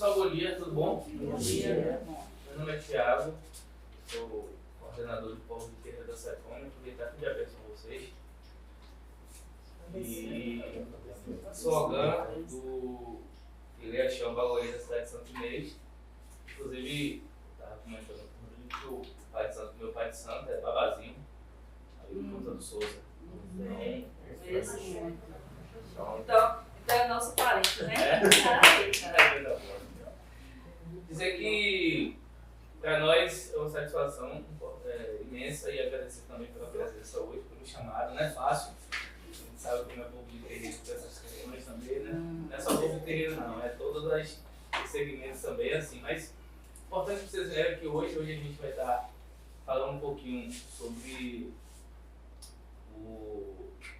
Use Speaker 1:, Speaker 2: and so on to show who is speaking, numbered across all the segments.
Speaker 1: Pessoal, bom dia, tudo bom?
Speaker 2: Bom dia.
Speaker 1: Meu nome é Thiago, sou coordenador de Povo de Terreiro da Secom, aproveitar que já peço com vocês. E slogan do Igreja Chão Baloeira da cidade de Santo Inês. Inclusive, eu estava comentando que o pai de santo, meu pai de santo é Babazinho, aí do Ponta do Souza.
Speaker 2: Então é nosso parente, né?
Speaker 1: Dizer que para nós é uma satisfação imensa e agradecer também pela presença hoje, pelo chamado. Não é fácil, a gente sabe que não é povo de terreiro com essas questões também, né? Não é só povo de terreiro não, é todos os segmentos também assim, mas importante para vocês verem que hoje a gente vai estar falando um pouquinho sobre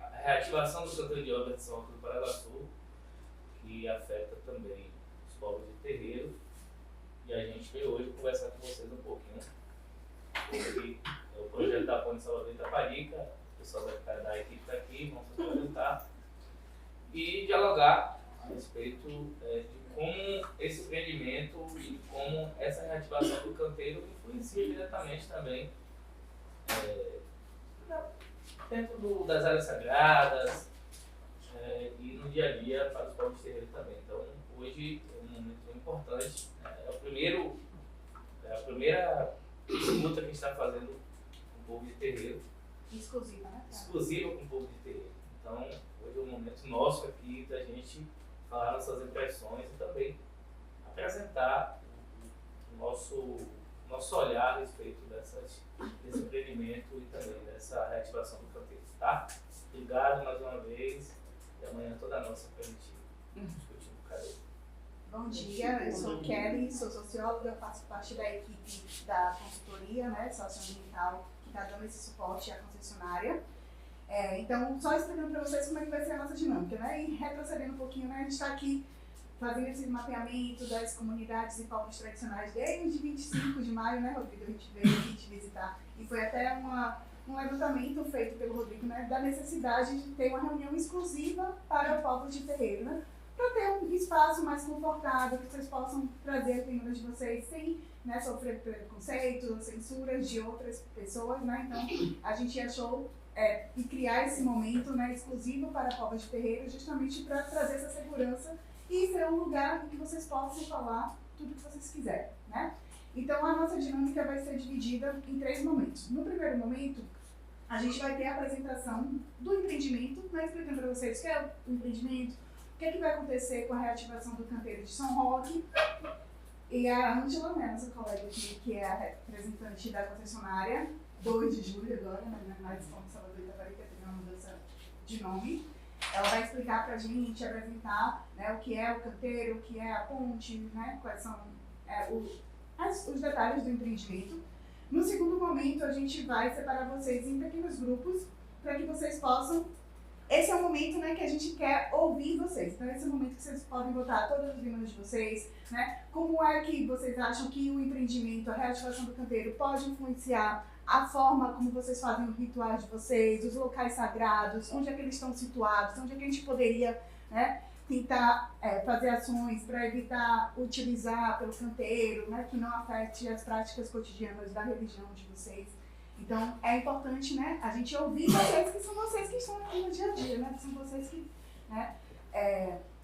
Speaker 1: a reativação do canteiro de obras de São Alto do Paraguaçu, que afeta também os povos de terreiro. E a gente veio hoje conversar com vocês um pouquinho sobre o projeto da Ponte Salvador Itaparica. O pessoal da equipe está aqui, vão se apresentar e dialogar a respeito de como esse empreendimento e como essa reativação do canteiro influencia diretamente também dentro das áreas sagradas e no dia a dia para os povos de terreiro também. Então, hoje é um momento importante, é a primeira luta que a gente está fazendo com o povo de terreiro.
Speaker 2: Exclusiva, né?
Speaker 1: Exclusiva com o povo de terreiro. Então, hoje é um momento nosso aqui da gente falar nossas impressões e também apresentar o nosso olhar a respeito desse empreendimento e também dessa reativação do canteiro, tá? Obrigado mais uma vez e amanhã toda a nossa para a gente discutir um bocadinho.
Speaker 3: Bom dia, eu sou Kelly, sou socióloga, faço parte da equipe da consultoria, né, socioambiental, que está dando esse suporte à concessionária. Então, só explicando para vocês como é que vai ser a nossa dinâmica, né, e retrocedendo um pouquinho, né, a gente está aqui fazendo esse mapeamento das comunidades e povos tradicionais desde 25 de maio, né, Rodrigo, a gente veio aqui te visitar, e foi até um levantamento feito pelo Rodrigo, né, da necessidade de ter uma reunião exclusiva para o povo de terreiro, né, para ter um espaço mais confortável, que vocês possam trazer as demandas de vocês sem, né, sofrer preconceitos ou censuras de outras pessoas, né? Então a gente achou e criar esse momento, né, exclusivo para povos de terreiro, justamente para trazer essa segurança e ser um lugar em que vocês possam falar tudo o que vocês quiserem, né? Então a nossa dinâmica vai ser dividida em 3 momentos. No primeiro momento, a gente vai ter a apresentação do empreendimento, né, explicando para vocês o que é o empreendimento, o que vai acontecer com a reativação do canteiro de São Roque. E a Ângela, né, nossa colega aqui, que é a representante da concessionária, 2 de julho agora, né, mais como Salvador Itaparica, teve uma mudança de nome. Ela vai explicar para a gente, apresentar, né, o que é o canteiro, o que é a ponte, né, quais são os detalhes do empreendimento. No segundo momento, a gente vai separar vocês em pequenos grupos para que vocês possam. Esse é o momento, né, que a gente quer ouvir vocês. Então, esse é o momento que vocês podem botar todas as demandas de vocês, né? Como é que vocês acham que o empreendimento, a reativação do canteiro pode influenciar a forma como vocês fazem os rituais de vocês, os locais sagrados, onde é que eles estão situados, onde é que a gente poderia, né, tentar fazer ações para evitar utilizar pelo canteiro, né, que não afete as práticas cotidianas da religião de vocês. Então, é importante, né, a gente ouvir vocês, que são vocês que estão aqui no dia a dia, né, que são vocês que, né,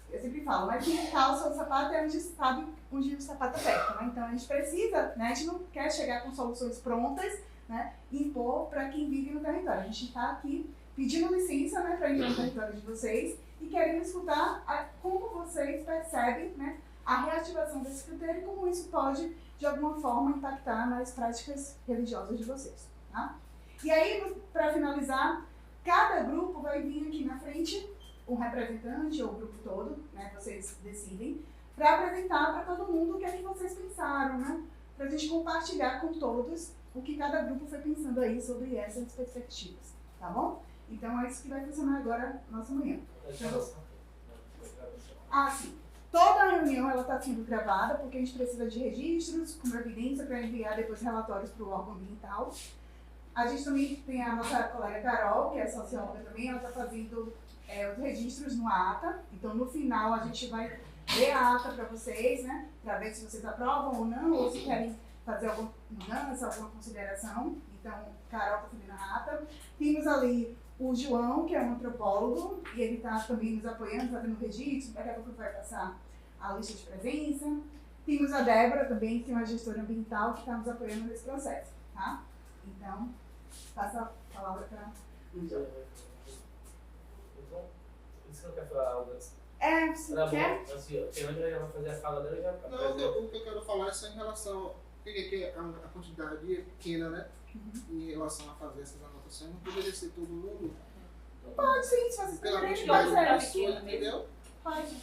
Speaker 3: eu sempre falo, mas quem calça o sapato é onde sabe onde o sapato aperta, né, então a gente precisa, né, a gente não quer chegar com soluções prontas, né, e impor para quem vive no território. A gente está aqui pedindo licença, né, para entrar no território de vocês e querendo escutar como vocês percebem, né, a reativação desse canteiro e como isso pode, de alguma forma, impactar nas práticas religiosas de vocês. Tá? E aí, para finalizar, cada grupo vai vir aqui na frente, um representante ou o grupo todo, né, vocês decidem, para apresentar para todo mundo o que é que vocês pensaram, né, para a gente compartilhar com todos o que cada grupo foi pensando aí sobre essas perspectivas, tá bom? Então é isso que vai funcionar agora na nossa manhã. Sim. Toda a reunião está sendo gravada, porque a gente precisa de registros, com evidência para enviar depois relatórios para o órgão ambiental. A gente também tem a nossa colega Carol, que é socióloga também, ela está fazendo os registros no ATA. Então, no final, a gente vai ler a ata para vocês, né? Para ver se vocês aprovam ou não, ou se querem fazer alguma mudança, alguma consideração. Então, Carol está fazendo a ata. Temos ali o João, que é um antropólogo, e ele está também nos apoiando, fazendo o registro, daqui a pouco vai passar a lista de presença. Temos a Débora também, que é uma gestora ambiental, que está nos apoiando nesse processo, tá? Então, passa a palavra para...
Speaker 1: Então, você não quer falar algo antes?
Speaker 3: Se
Speaker 1: Tá
Speaker 3: quer?
Speaker 1: bom, assim, a Fernanda já vai fazer a fala dela e já...
Speaker 4: Não, o que eu quero falar é só em relação... Porque a quantidade é pequena, né? Em relação a fazer essas anotações. Não poderia ser todo mundo.
Speaker 3: Pode sim, se vocês
Speaker 4: Pela
Speaker 3: quiserem,
Speaker 4: quantidade
Speaker 3: pode
Speaker 4: de
Speaker 3: ser.
Speaker 4: pessoas, entendeu?
Speaker 3: Pode.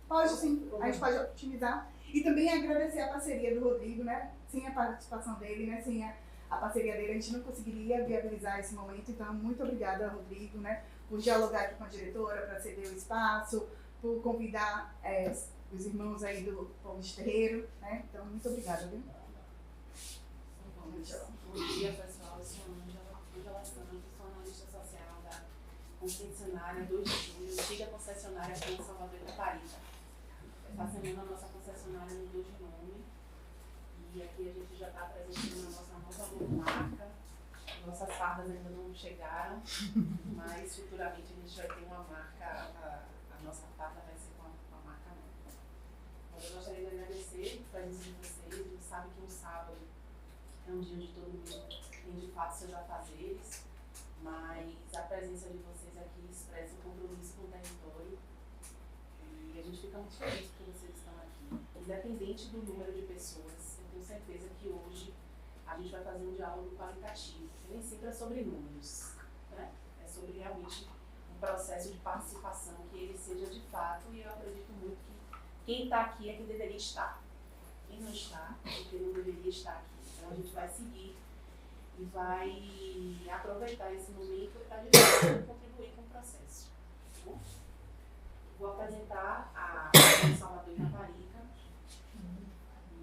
Speaker 3: Pode sim, a gente pode otimizar. E também agradecer a parceria do Rodrigo, né? Sem a participação dele, né? Sem a parceria dele, a gente não conseguiria viabilizar esse momento. Então, muito obrigada, Rodrigo, né? Por dialogar aqui com a diretora, para ceder o espaço, por convidar os irmãos aí do Povo de Terreiro, né? Então, muito obrigada, viu?
Speaker 5: Bom dia, pessoal. Eu sou Ângela Santos, sou analista social da concessionária 2 de julho, antiga concessionária aqui em Salvador e Caparica. Essa semana a nossa concessionária mudou de nome e aqui a gente já está apresentando a nossa nova logomarca. Nossas fardas ainda não chegaram, mas futuramente a gente vai ter uma marca, a nossa farda vai ser com a marca nova. Mas eu gostaria de agradecer a presença de vocês. A gente sabe que um sábado é um dia onde todo mundo tem de fato seus afazeres, mas a presença de vocês aqui expressa um compromisso com o território e a gente fica muito feliz porque vocês estão aqui. Independente do número de pessoas, eu tenho certeza que hoje a gente vai fazer um diálogo qualitativo, que nem sempre é sobre números, né? É sobre realmente um processo de participação, que ele seja de fato, e eu acredito muito que quem está aqui é quem deveria estar. Quem não está, é quem não deveria estar aqui. Então a gente vai seguir e vai aproveitar esse momento para de fato contribuir com o processo. Tá? Vou apresentar a Salvador e Caparica. E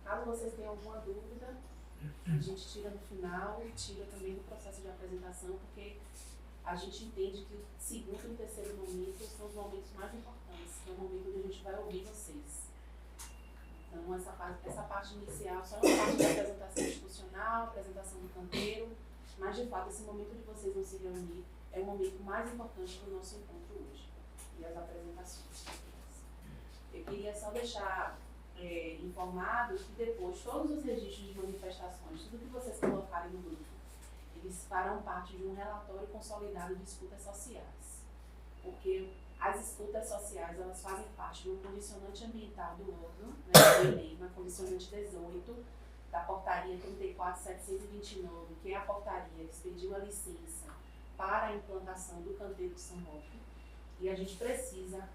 Speaker 5: caso vocês tenham alguma dúvida, a gente tira no final e tira também no processo de apresentação, porque a gente entende que o segundo e o terceiro momento são os momentos mais importantes, que é o momento onde a gente vai ouvir vocês. Então, essa parte inicial só é uma parte da apresentação institucional, apresentação do canteiro, mas de fato esse momento de vocês vão se reunir é o momento mais importante do nosso encontro hoje, e as apresentações. Eu queria só deixar informado que depois todos os registros de manifestações, tudo que vocês colocarem no grupo, eles farão parte de um relatório consolidado de escutas sociais, porque as escutas sociais, elas fazem parte do condicionante ambiental do órgão, né, do ENEM, na condicionante 18 da portaria 34.729, que é a portaria que expediu a licença para a implantação do canteiro de São Roque, e a gente precisa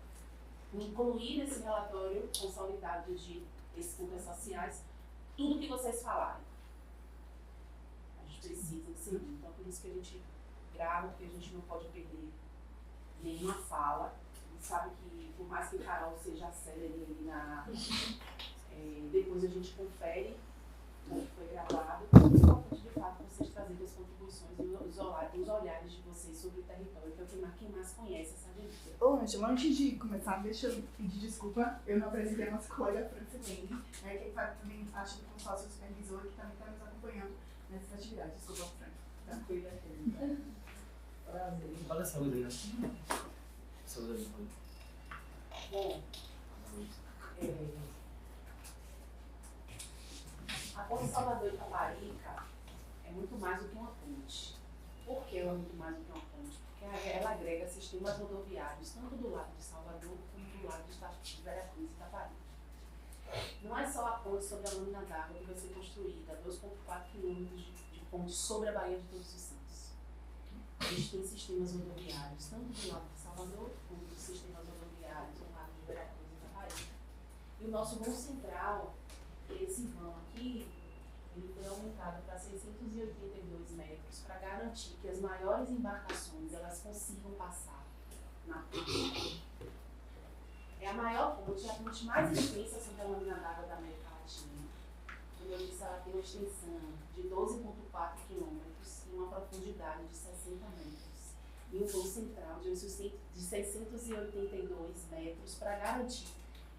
Speaker 5: incluir nesse relatório consolidado de escutas sociais tudo que vocês falarem. A gente precisa seguir, então por isso que a gente grava, porque a gente não pode perder nenhuma fala. A gente sabe que, por mais que Carol seja célere ali depois a gente confere o que foi gravado. É importante, de fato, vocês trazerem as contribuições e os olhares de vocês sobre o território, que é quem mais conhece essa delícia.
Speaker 3: Ô, Ângela, antes de começar, deixa eu pedir desculpa. Eu não apresentei a nossa colega Francilene, né, que faz também parte do consórcio supervisor, que também está nos acompanhando nessas atividades. Desculpa, Fran.
Speaker 5: Tranquila.
Speaker 1: Prazer. Fala saúde, né? Saúde.
Speaker 5: Bom, a ponte Salvador e Caparica é muito mais do que uma ponte. Por que ela é muito mais do que uma ponte? Porque ela agrega sistemas rodoviários, tanto do lado de Salvador como do lado de Veracruz e Caparica. Não é só a ponte sobre a lâmina d'água que vai ser construída, 2,4 quilômetros de ponte sobre a Baía de Todos os Santos. A gente tem sistemas rodoviários, tanto do lado de Salvador como dos sistemas rodoviários do lado de Veracruz e Caparica. E o nosso vão central, esse vão aqui, ele foi aumentado para 682 metros para garantir que as maiores embarcações elas consigam passar na ponte. É a maior ponte, a ponte mais extensa sobre a lâmina d'água da América Latina. Como eu disse, ela tem uma extensão de 12,4 quilômetros e uma profundidade de 60 metros. E um vão central de 682 metros para garantir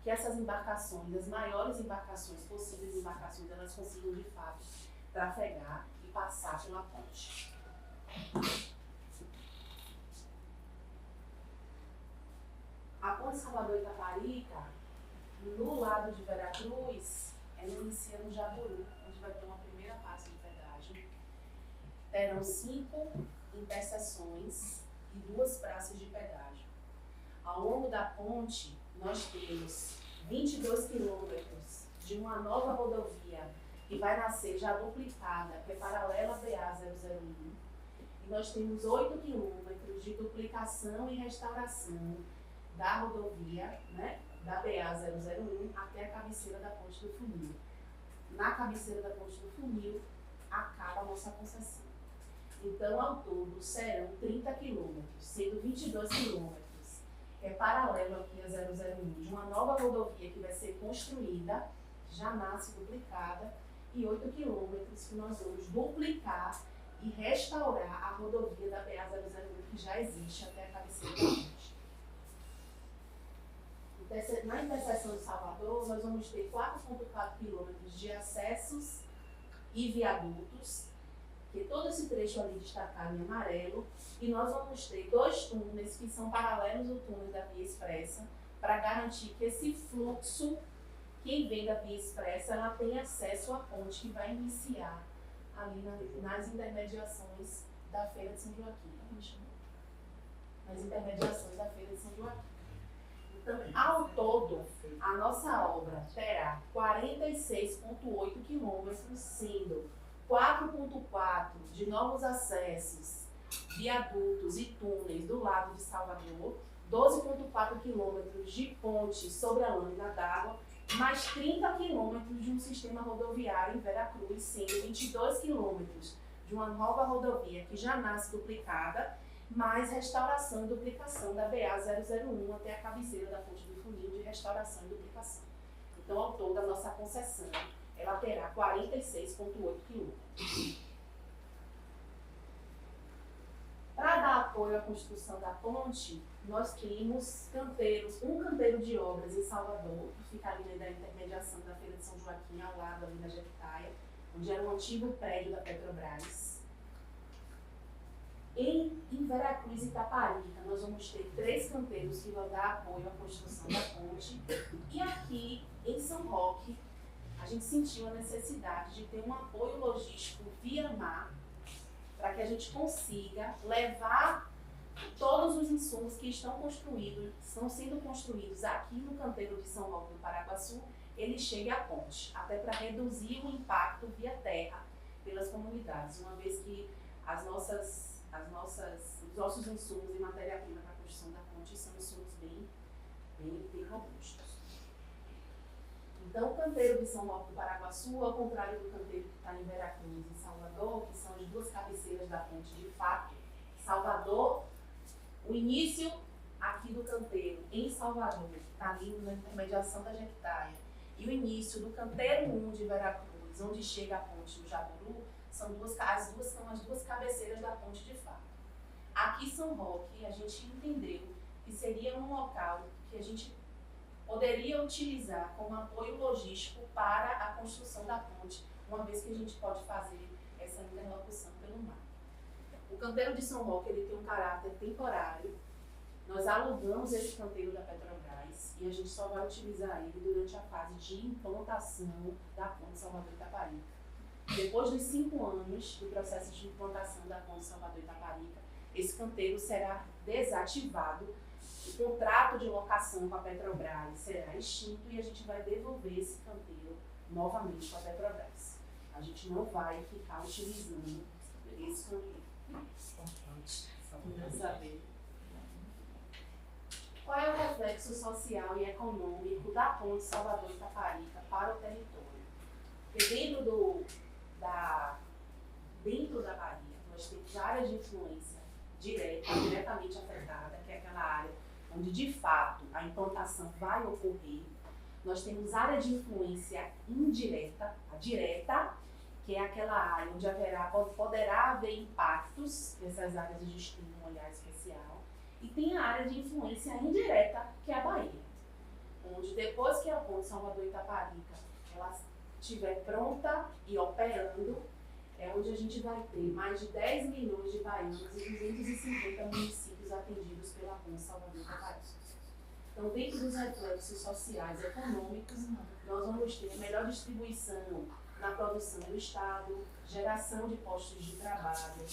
Speaker 5: que essas embarcações, as maiores embarcações, possíveis embarcações, elas consigam de fato trafegar e passar pela ponte. A ponte Salvador Itaparica, no lado de Veracruz, ela inicia no Jaburu, onde vai ter uma primeira fase de pedágio. Terão 5 interseções e 2 praças de pedágio. Ao longo da ponte, nós temos 22 quilômetros de uma nova rodovia que vai nascer já duplicada, que é paralela à BA-001. E nós temos 8 quilômetros de duplicação e restauração da rodovia, né, da BA-001 até a cabeceira da Ponte do Funil. Na cabeceira da Ponte do Funil, acaba a nossa concessão. Então, ao todo, serão 30 quilômetros, sendo 22 quilômetros, que é paralelo aqui a 001, de uma nova rodovia que vai ser construída, já nasce duplicada, e 8 quilômetros que nós vamos duplicar e restaurar a rodovia da BA-001, que já existe até a cabeceira da ponte. Na interseção de Salvador, nós vamos ter 4,4 quilômetros de acessos e viadutos, que é todo esse trecho ali destacado em amarelo, e nós vamos ter 2 túneis que são paralelos ao túnel da Via Expressa, para garantir que esse fluxo, quem vem da Via Expressa, ela tem acesso à ponte que vai iniciar ali nas intermediações da Feira de São Joaquim. Nas intermediações da Feira de São Joaquim. Então, ao todo, a nossa obra terá 46,8 quilômetros, sendo 4,4 de novos acessos, viadutos e túneis do lado de Salvador, 12,4 quilômetros de ponte sobre a lâmina d'água, mais 30 quilômetros de um sistema rodoviário em Veracruz, sendo 22 quilômetros de uma nova rodovia que já nasce duplicada, mais restauração e duplicação da BA-001 até a cabeceira da Ponte do Funil de restauração e duplicação. Então, ao todo, a nossa concessão, ela terá 46,8 quilômetros. Para dar apoio à construção da ponte, nós temos canteiros, um canteiro de obras em Salvador, que fica ali na intermediação da Feira de São Joaquim, ao lado ali da Jequitaia, onde era um antigo prédio da Petrobras. Em Veracruz e Itaparica, nós vamos ter 3 canteiros que vão dar apoio à construção da ponte. E aqui, em São Roque, a gente sentiu a necessidade de ter um apoio logístico via mar, para que a gente consiga levar todos os insumos que estão sendo construídos aqui no canteiro de São Roque do Paraguaçu, ele chegue à ponte, até para reduzir o impacto via terra pelas comunidades, uma vez que os nossos insumos e matéria-prima para a construção da ponte são insumos bem robustos. Então, o canteiro de São Roque do Paraguaçu, ao contrário do canteiro que está em Veracruz e Salvador, que são as 2 cabeceiras da ponte de fato, Salvador, o início aqui do canteiro em Salvador, que está ali na intermediação da Jequitaia, e o início do canteiro 1 de Veracruz, onde chega a ponte do Jaburu, são as duas cabeceiras da ponte de fato. Aqui em São Roque, a gente entendeu que seria um local que a gente poderia utilizar como apoio logístico para a construção da ponte, uma vez que a gente pode fazer essa interlocução pelo mar. O canteiro de São Roque ele tem um caráter temporário. Nós alugamos esse canteiro da Petrobras e a gente só vai utilizar ele durante a fase de implantação da ponte Salvador-Itaparica. Depois dos 5 anos do processo de implantação da ponte Salvador-Itaparica, esse canteiro será desativado, o contrato de locação com a Petrobras será extinto e a gente vai devolver esse canteiro novamente para a Petrobras. A gente não vai ficar utilizando esse canteiro. Importante saber. Qual é o reflexo social e econômico da ponte Salvador-Itaparica para o território? Porque dentro da Bahia, nós temos áreas de influência diretamente afetada, que é aquela área onde de fato a implantação vai ocorrer. Nós temos área de influência indireta, a direta, que é aquela área onde poderá haver impactos, nessas áreas a gente tem um olhar especial, e tem a área de influência indireta, que é a Bahia. onde depois que a ponte Salvador-Itaparica ela estiver pronta e operando, é onde a gente vai ter mais de 10 milhões de baianos e 250 municípios atendidos pela ponte Salvador-Itaparica. Então, dentro dos reflexos sociais e econômicos, nós vamos ter a melhor distribuição na produção do Estado, geração de postos de trabalho.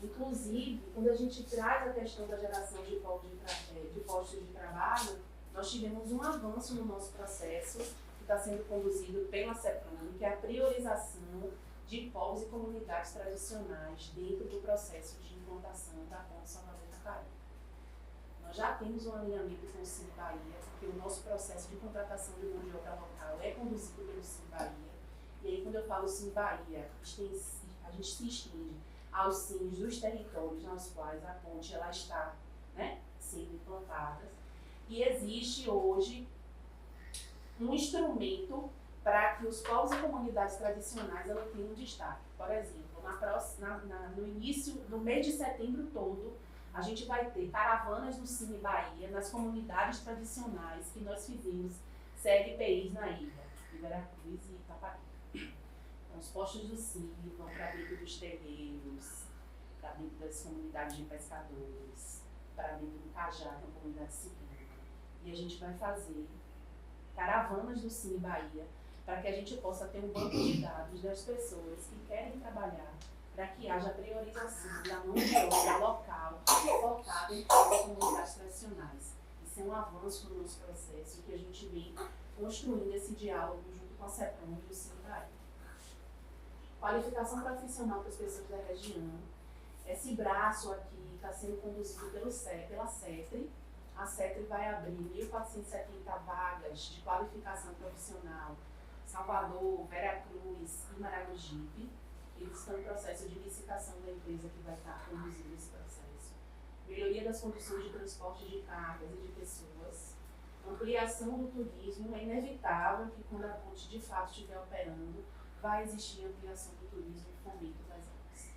Speaker 5: Inclusive, quando a gente traz a questão da geração de postos de trabalho, nós tivemos um avanço no nosso processo, que está sendo conduzido pela CEPRAM, que é a priorização de povos e comunidades tradicionais dentro do processo de implantação da ponte Salvador-Itaparica. Nós já temos um alinhamento com o Sim Bahia, porque o nosso processo de contratação de mão de obra local é conduzido pelo Sim Bahia. E aí, quando eu falo Sim Bahia, a gente se estende aos sims dos territórios nos quais a ponte ela está, né, sendo implantada. E existe hoje um instrumento para que os povos e comunidades tradicionais ela tenham destaque. Por exemplo, no início do mês de setembro todo, a gente vai ter caravanas do Cine Bahia nas comunidades tradicionais que nós fizemos CLPIs na ilha, de Veracruz e Itaparica. Então, os postos do Cine vão para dentro dos terreiros, para dentro das comunidades de pescadores, para dentro do Cajá, que é uma comunidade cigana. E a gente vai fazer caravanas do Cine Bahia para que a gente possa ter um banco de dados das pessoas que querem trabalhar, para que haja priorização da mão de obra local focada em todas as comunidades tradicionais. Isso é um avanço no nosso processo que a gente vem construindo esse diálogo junto com a CEPRAM e o Cine Bahia. Qualificação profissional para as pessoas da região. Esse braço aqui está sendo conduzido pela CETRE. A CETRE vai abrir 1.470 vagas de qualificação profissional Salvador, Veracruz e Maragogipe. Eles estão em processo de licitação da empresa que vai estar conduzindo esse processo. Melhoria das condições de transporte de cargas e de pessoas. Ampliação do turismo. É inevitável que quando a ponte de fato estiver operando, vai existir ampliação do turismo e fomento das áreas.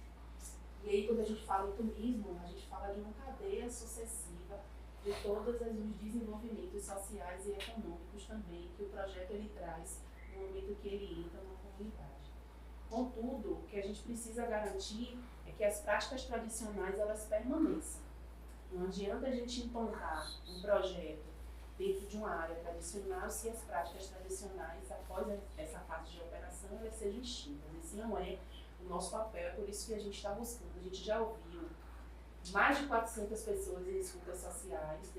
Speaker 5: E aí, quando a gente fala em turismo, a gente fala de uma cadeia sucessiva de todos os desenvolvimentos sociais e econômicos também que o projeto ele traz no momento que ele entra na comunidade. Contudo, o que a gente precisa garantir é que as práticas tradicionais elas permaneçam. Não adianta a gente implantar um projeto dentro de uma área tradicional se as práticas tradicionais, após essa fase de operação, elas sejam extintas. Esse não é o nosso papel, é por isso que a gente está buscando. A gente já ouviu mais de 400 pessoas em escutas sociais,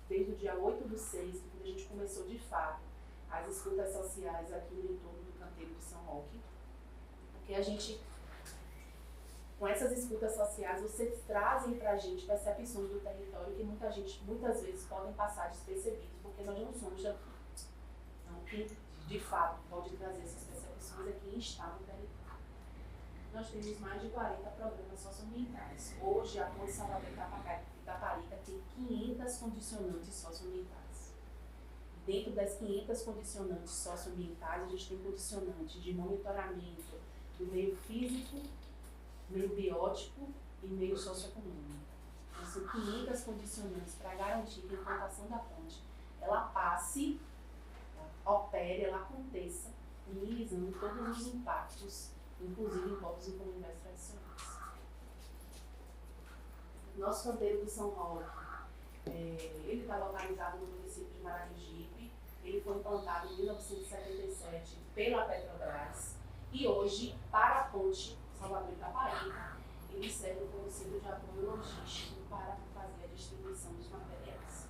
Speaker 5: desde o dia 8/6, quando a gente começou de fato as escutas sociais aqui no entorno do canteiro de São Roque. Porque a gente, com essas escutas sociais, vocês trazem para a gente percepções do território que muitas vezes podem passar despercebidas, porque nós não somos daqui. Então, quem de fato pode trazer essas percepções é quem está no território. Nós temos mais de 40 programas socioambientais. Hoje, a ponte Salvador-Itaparica tem 500 condicionantes socioambientais. Dentro das 500 condicionantes socioambientais, a gente tem condicionantes de monitoramento do meio físico, meio biótico e meio socioeconômico. Então, são 500 condicionantes para garantir que a implantação da ponte ela passe, ela opere, ela aconteça, minimizando todos os impactos, inclusive em povos e comunidades tradicionais. Nosso canteiro do São Roque, ele está localizado no município de Maragogipe. Ele foi implantado em 1977 pela Petrobras e hoje, para a ponte Salvador-Itaparica, ele serve como centro de apoio logístico para fazer a distribuição dos materiais.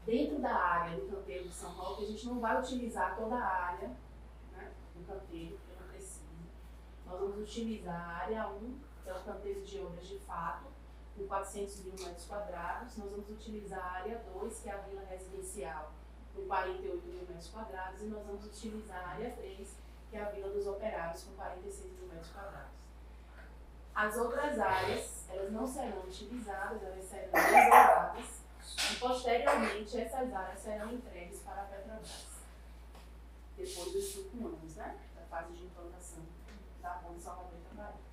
Speaker 5: Dentro da área do canteiro de São Roque, a gente não vai utilizar toda a área, né, do canteiro, porque não precisa. Nós vamos utilizar a área 1, que é o canteiro de obras de fato, com 400 mil metros quadrados. Nós vamos utilizar a área 2, que é a vila residencial, com 48 mil metros quadrados. E nós vamos utilizar a área 3, que é a vila dos operários, com 46 mil metros quadrados. As outras áreas, elas não serão utilizadas, elas serão reservadas. E, posteriormente, essas áreas serão entregues para a Petrobras. Depois dos 5 anos, né? Da fase de implantação da ponte Salvador-Itaparica.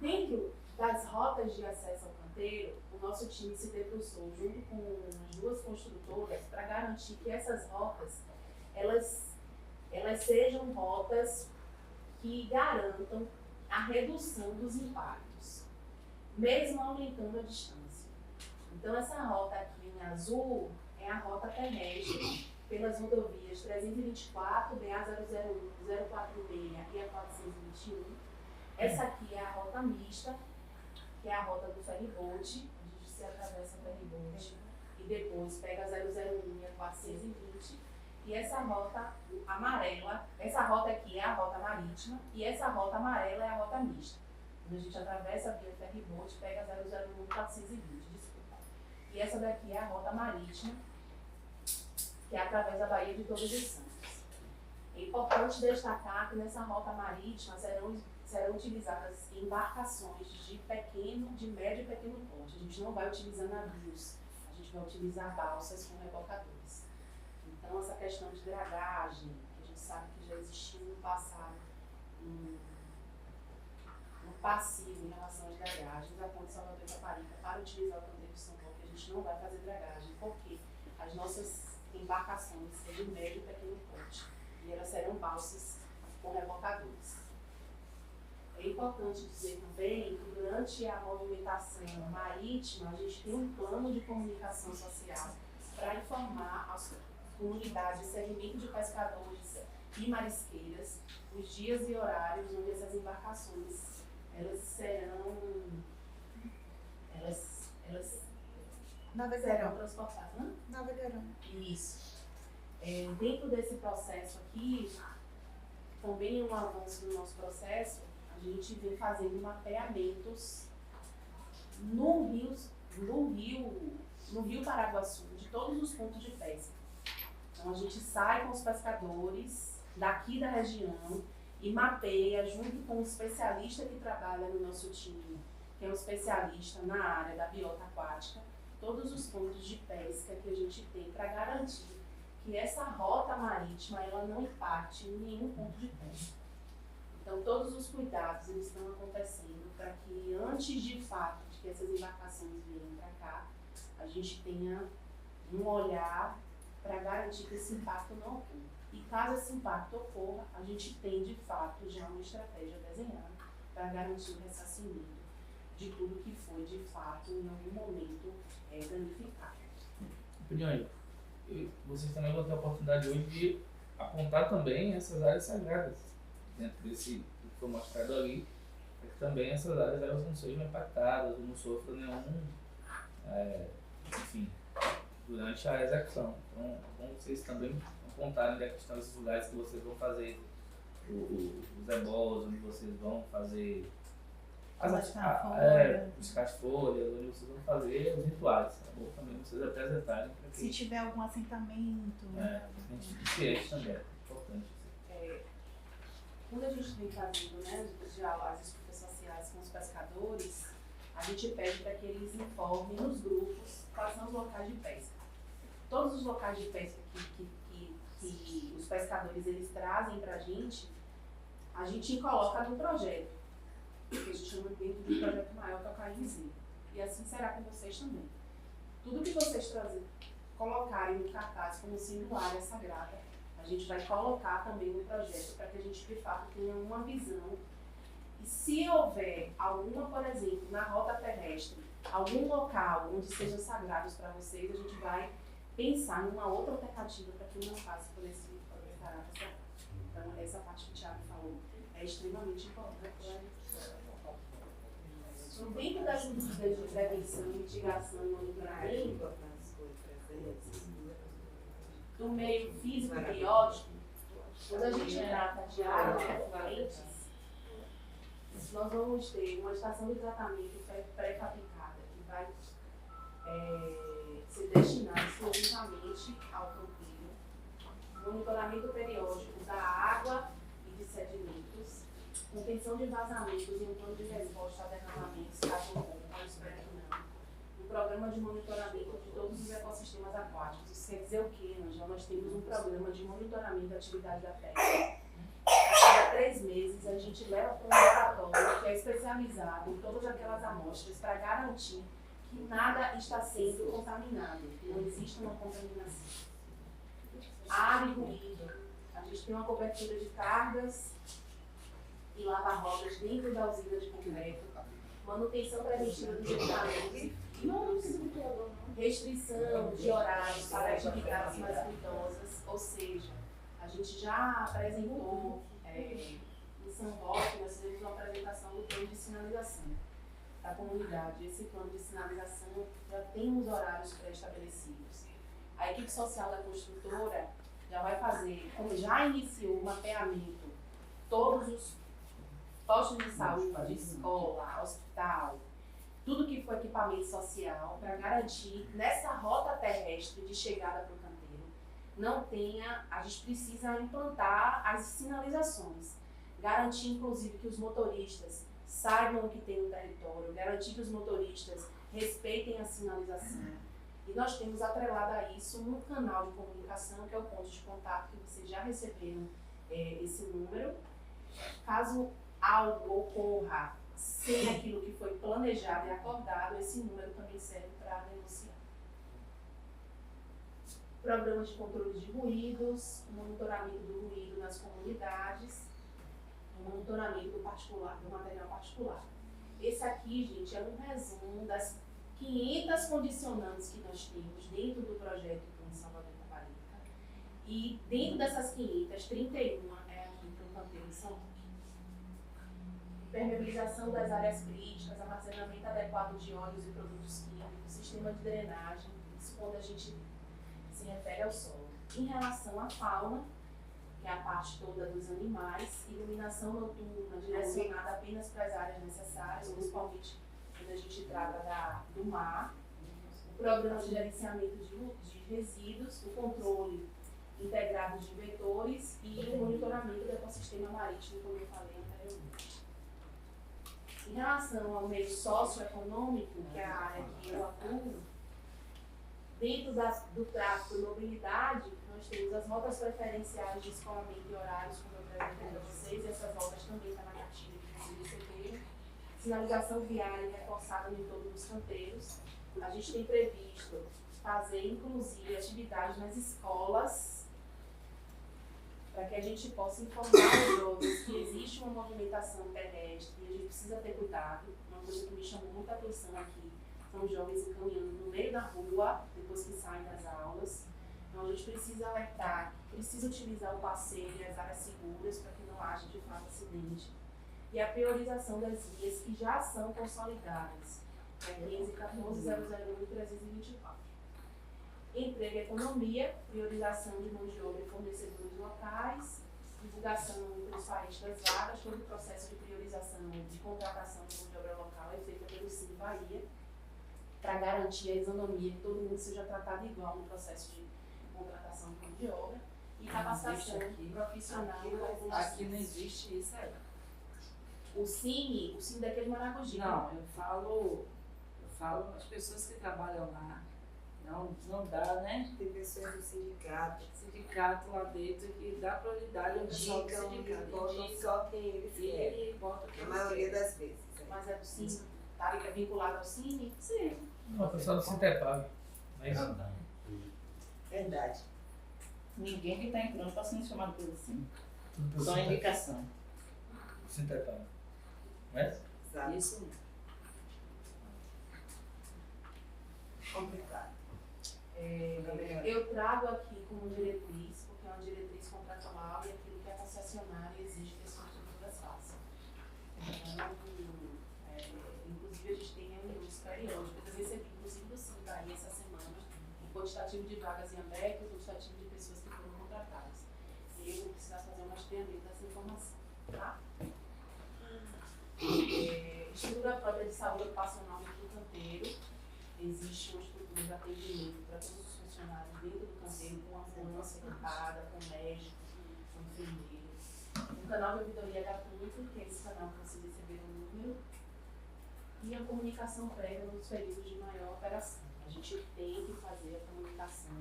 Speaker 5: Dentro das rotas de acesso ao canteiro, o nosso time se debruçou junto com as 2 construtoras para garantir que essas rotas elas sejam rotas que garantam a redução dos impactos, mesmo aumentando a distância. Então, essa rota aqui em azul é a rota terrestre pelas rodovias 324, BA-001, 046 e a 421. Essa aqui é a rota mista, que é a rota do ferryboat, a gente se atravessa o ferryboat e depois pega a 001 e a 420. E essa rota amarela, essa rota aqui é a rota marítima e essa rota amarela é a rota mista. Quando a gente atravessa via ferryboat, pega a 001 e 420, desculpa. E essa daqui é a rota marítima, que é através da Baía de Todos os Santos. É importante destacar que nessa rota marítima serão utilizadas embarcações de médio e pequeno porte. A gente não vai utilizar navios, a gente vai utilizar balsas com rebocadores. Então, essa questão de dragagem, que a gente sabe que já existiu no passado, um passivo em relação às dragagens, a Ponte Salvador e Caparica, para utilizar o canteiro de São Paulo, que a gente não vai fazer dragagem, porque as nossas embarcações são de médio e pequeno porte, e elas serão balsas com rebocadores. É importante dizer também que durante a movimentação marítima, a gente tem um plano de comunicação social para informar as comunidades, segmento de pescadores e marisqueiras, os dias e horários onde essas embarcações serão transportadas.
Speaker 3: Navegarão.
Speaker 5: Isso. Dentro desse processo aqui, também um avanço no nosso processo, a gente vem fazendo mapeamentos no rio Paraguaçu, de todos os pontos de pesca. Então a gente sai com os pescadores daqui da região e mapeia junto com um especialista que trabalha no nosso time, que é um especialista na área da biota aquática, todos os pontos de pesca que a gente tem para garantir que essa rota marítima ela não impacte em nenhum ponto de pesca. Então todos os cuidados eles estão acontecendo para que antes de fato de que essas embarcações venham para cá, a gente tenha um olhar para garantir que esse impacto não ocorra. E caso esse impacto ocorra, a gente tem de fato já uma estratégia desenhada para garantir o ressarcimento de tudo que foi de fato em algum momento danificado.
Speaker 1: Opinião, vocês também vão ter a oportunidade hoje de apontar também essas áreas sagradas dentro desse que foi mostrado ali, para que também essas áreas elas não sejam impactadas ou não sofram nenhum, enfim, durante a execução. Então, como vocês também apontarem onde é que estão esses lugares que vocês vão fazer os ebós, onde vocês vão fazer os casfolhas, onde vocês vão fazer os rituais. Tá bom? Também vocês apresentarem.
Speaker 3: Se tiver algum assentamento.
Speaker 1: A gente diferente também, é importante.
Speaker 5: Quando a gente vem fazendo os diálogos sociais com os pescadores, a gente pede para que eles informem nos grupos quais são os locais de pesca. Todos os locais de pesca que os pescadores eles trazem para a gente coloca no projeto, que a gente chama dentro de um projeto maior que é o KMZ. E assim será com vocês também. Tudo que vocês colocarem no cartaz como sendo área sagrada, a gente vai colocar também no projeto para que a gente de fato tenha uma visão. E se houver alguma, por exemplo, na rota terrestre, algum local onde sejam sagrados para vocês, a gente vai pensar numa outra alternativa para que não passe por esse caráter. Então, essa parte que o Thiago falou é extremamente importante. Dentro das medidas de prevenção, mitigação e monitoramento do meio físico e biológico, quando a gente trata de áreas efluentes, nós vamos ter uma estação de tratamento pré-fabricada que vai ser destinada exclusivamente ao canteiro, monitoramento periódico da água e de sedimentos, contenção de vazamentos e um plano de resposta a derramamentos, caso ocorra, para espero que não. Um programa de monitoramento de todos os ecossistemas aquáticos. Isso quer dizer o quê, Angela? Nós temos um programa de monitoramento da atividade da pesca. A cada 3 meses, a gente leva para um laboratório que é especializado em todas aquelas amostras para garantir que nada está sendo contaminado, que não existe uma contaminação. Ar e ruído. A gente tem uma cobertura de cargas e lava-rodas dentro da usina de concreto, manutenção preventiva dos equipamentos, restrição de horários para atividades mais cuidosas, ou seja, a gente já apresentou em São Roque, nós fizemos uma apresentação do plano de sinalização da comunidade. Esse plano de sinalização já tem os horários pré-estabelecidos. A equipe social da construtora já vai fazer, como já iniciou o mapeamento, todos os postos de saúde, de escola, hospital, tudo que for equipamento social, para garantir nessa rota terrestre de chegada para o canteiro, não tenha, a gente precisa implantar as sinalizações, garantir inclusive que os motoristas saibam o que tem no território, garantir que os motoristas respeitem a sinalização. E nós temos atrelado a isso um canal de comunicação, que é o ponto de contato, que vocês já receberam esse número. Caso algo ocorra sem aquilo que foi planejado e acordado, esse número também serve para negociar. Programas de controle de ruídos, monitoramento do ruído nas comunidades, monitoramento do material particular. Esse aqui, gente, é um resumo das 500 condicionantes que nós temos dentro do projeto Plano Salvador Itaparica. E dentro dessas 500, 31 é aqui para o canteiro de São Roque. Permeabilização das áreas críticas, armazenamento adequado de óleos e produtos químicos, sistema de drenagem, isso quando a gente se refere ao solo. Em relação à fauna, que é a parte toda dos animais, iluminação noturna direcionada apenas para as áreas necessárias, principalmente quando a gente trata do mar, o programa de gerenciamento de resíduos, o controle integrado de vetores e o monitoramento do ecossistema marítimo, como eu falei anteriormente. Em relação ao meio socioeconômico, que é a área que eu atuo, dentro do tráfego e mobilidade, nós temos as rotas preferenciais de escoamento e horários, como eu apresentei para vocês, e essas rotas também estão na cartilha que vocês receberam. Sinalização viária reforçada em todos os canteiros. A gente tem previsto fazer, inclusive, atividades nas escolas, para que a gente possa informar os jovens que existe uma movimentação terrestre e a gente precisa ter cuidado. Uma coisa que me chamou muita atenção aqui são os jovens caminhando no meio da rua, depois que saem das aulas. Então a gente precisa alertar, precisa utilizar o passeio e as áreas seguras para que não haja de fato acidente. E a priorização das vias que já são consolidadas, é 15, 14, 001 e 324. Emprego e economia, priorização de mão de obra e fornecedores locais, divulgação transparente das vagas, todo o processo de priorização de contratação de mão de obra local é feito pelo Cine Bahia, para garantir a isonomia, que todo mundo seja tratado igual no processo de contratação de mão de obra, e capacitação profissional da população.
Speaker 2: Aqui não existe isso aí.
Speaker 5: O Cine daquele Maragogi.
Speaker 2: Não, eu falo as pessoas que trabalham lá. Não dá, né?
Speaker 6: Tem pessoas do sindicato.
Speaker 2: Sindicato lá dentro que dá prioridade ao pessoal do sindicato.
Speaker 6: Botam só quem eles querem.
Speaker 2: E bota o que
Speaker 6: A
Speaker 2: eles
Speaker 6: maioria
Speaker 2: querem.
Speaker 6: das vezes.
Speaker 5: Mas é do Cine? Tá vinculado ao Cine?
Speaker 2: Sim.
Speaker 1: Não, o pessoal do Cintepag. Não é isso?
Speaker 6: Verdade.
Speaker 7: Ninguém que está entrando está sendo chamado pelo Cine.
Speaker 1: Tudo pelo
Speaker 7: Só
Speaker 1: Cintepag.
Speaker 7: indicação.
Speaker 1: Cintepag. Não é?
Speaker 6: Exato.
Speaker 2: Isso mesmo.
Speaker 6: Complicado.
Speaker 5: Eu trago aqui como diretriz, porque é uma diretriz contratual e aquilo que a concessionária exige que as construtoras façam. Então, inclusive a gente tem reuniões periódicas. Eu recebi, inclusive, do Cine Bahia essa semana, o quantitativo de vagas em aberto, o quantitativo de pessoas que foram contratadas. E eu vou precisar fazer um rastreamento dessa informação, tá? Estrutura própria de saúde ocupacional dentro do canteiro. Existe uma estrutura de atendimento para todos os funcionários dentro do canteiro, com ambulância equipada, com médico, com enfermeiro. Um canal de ouvidoria gratuito, que é esse canal que vocês receberam o número. E a comunicação prévia nos períodos de maior operação. A gente tem que fazer a comunicação.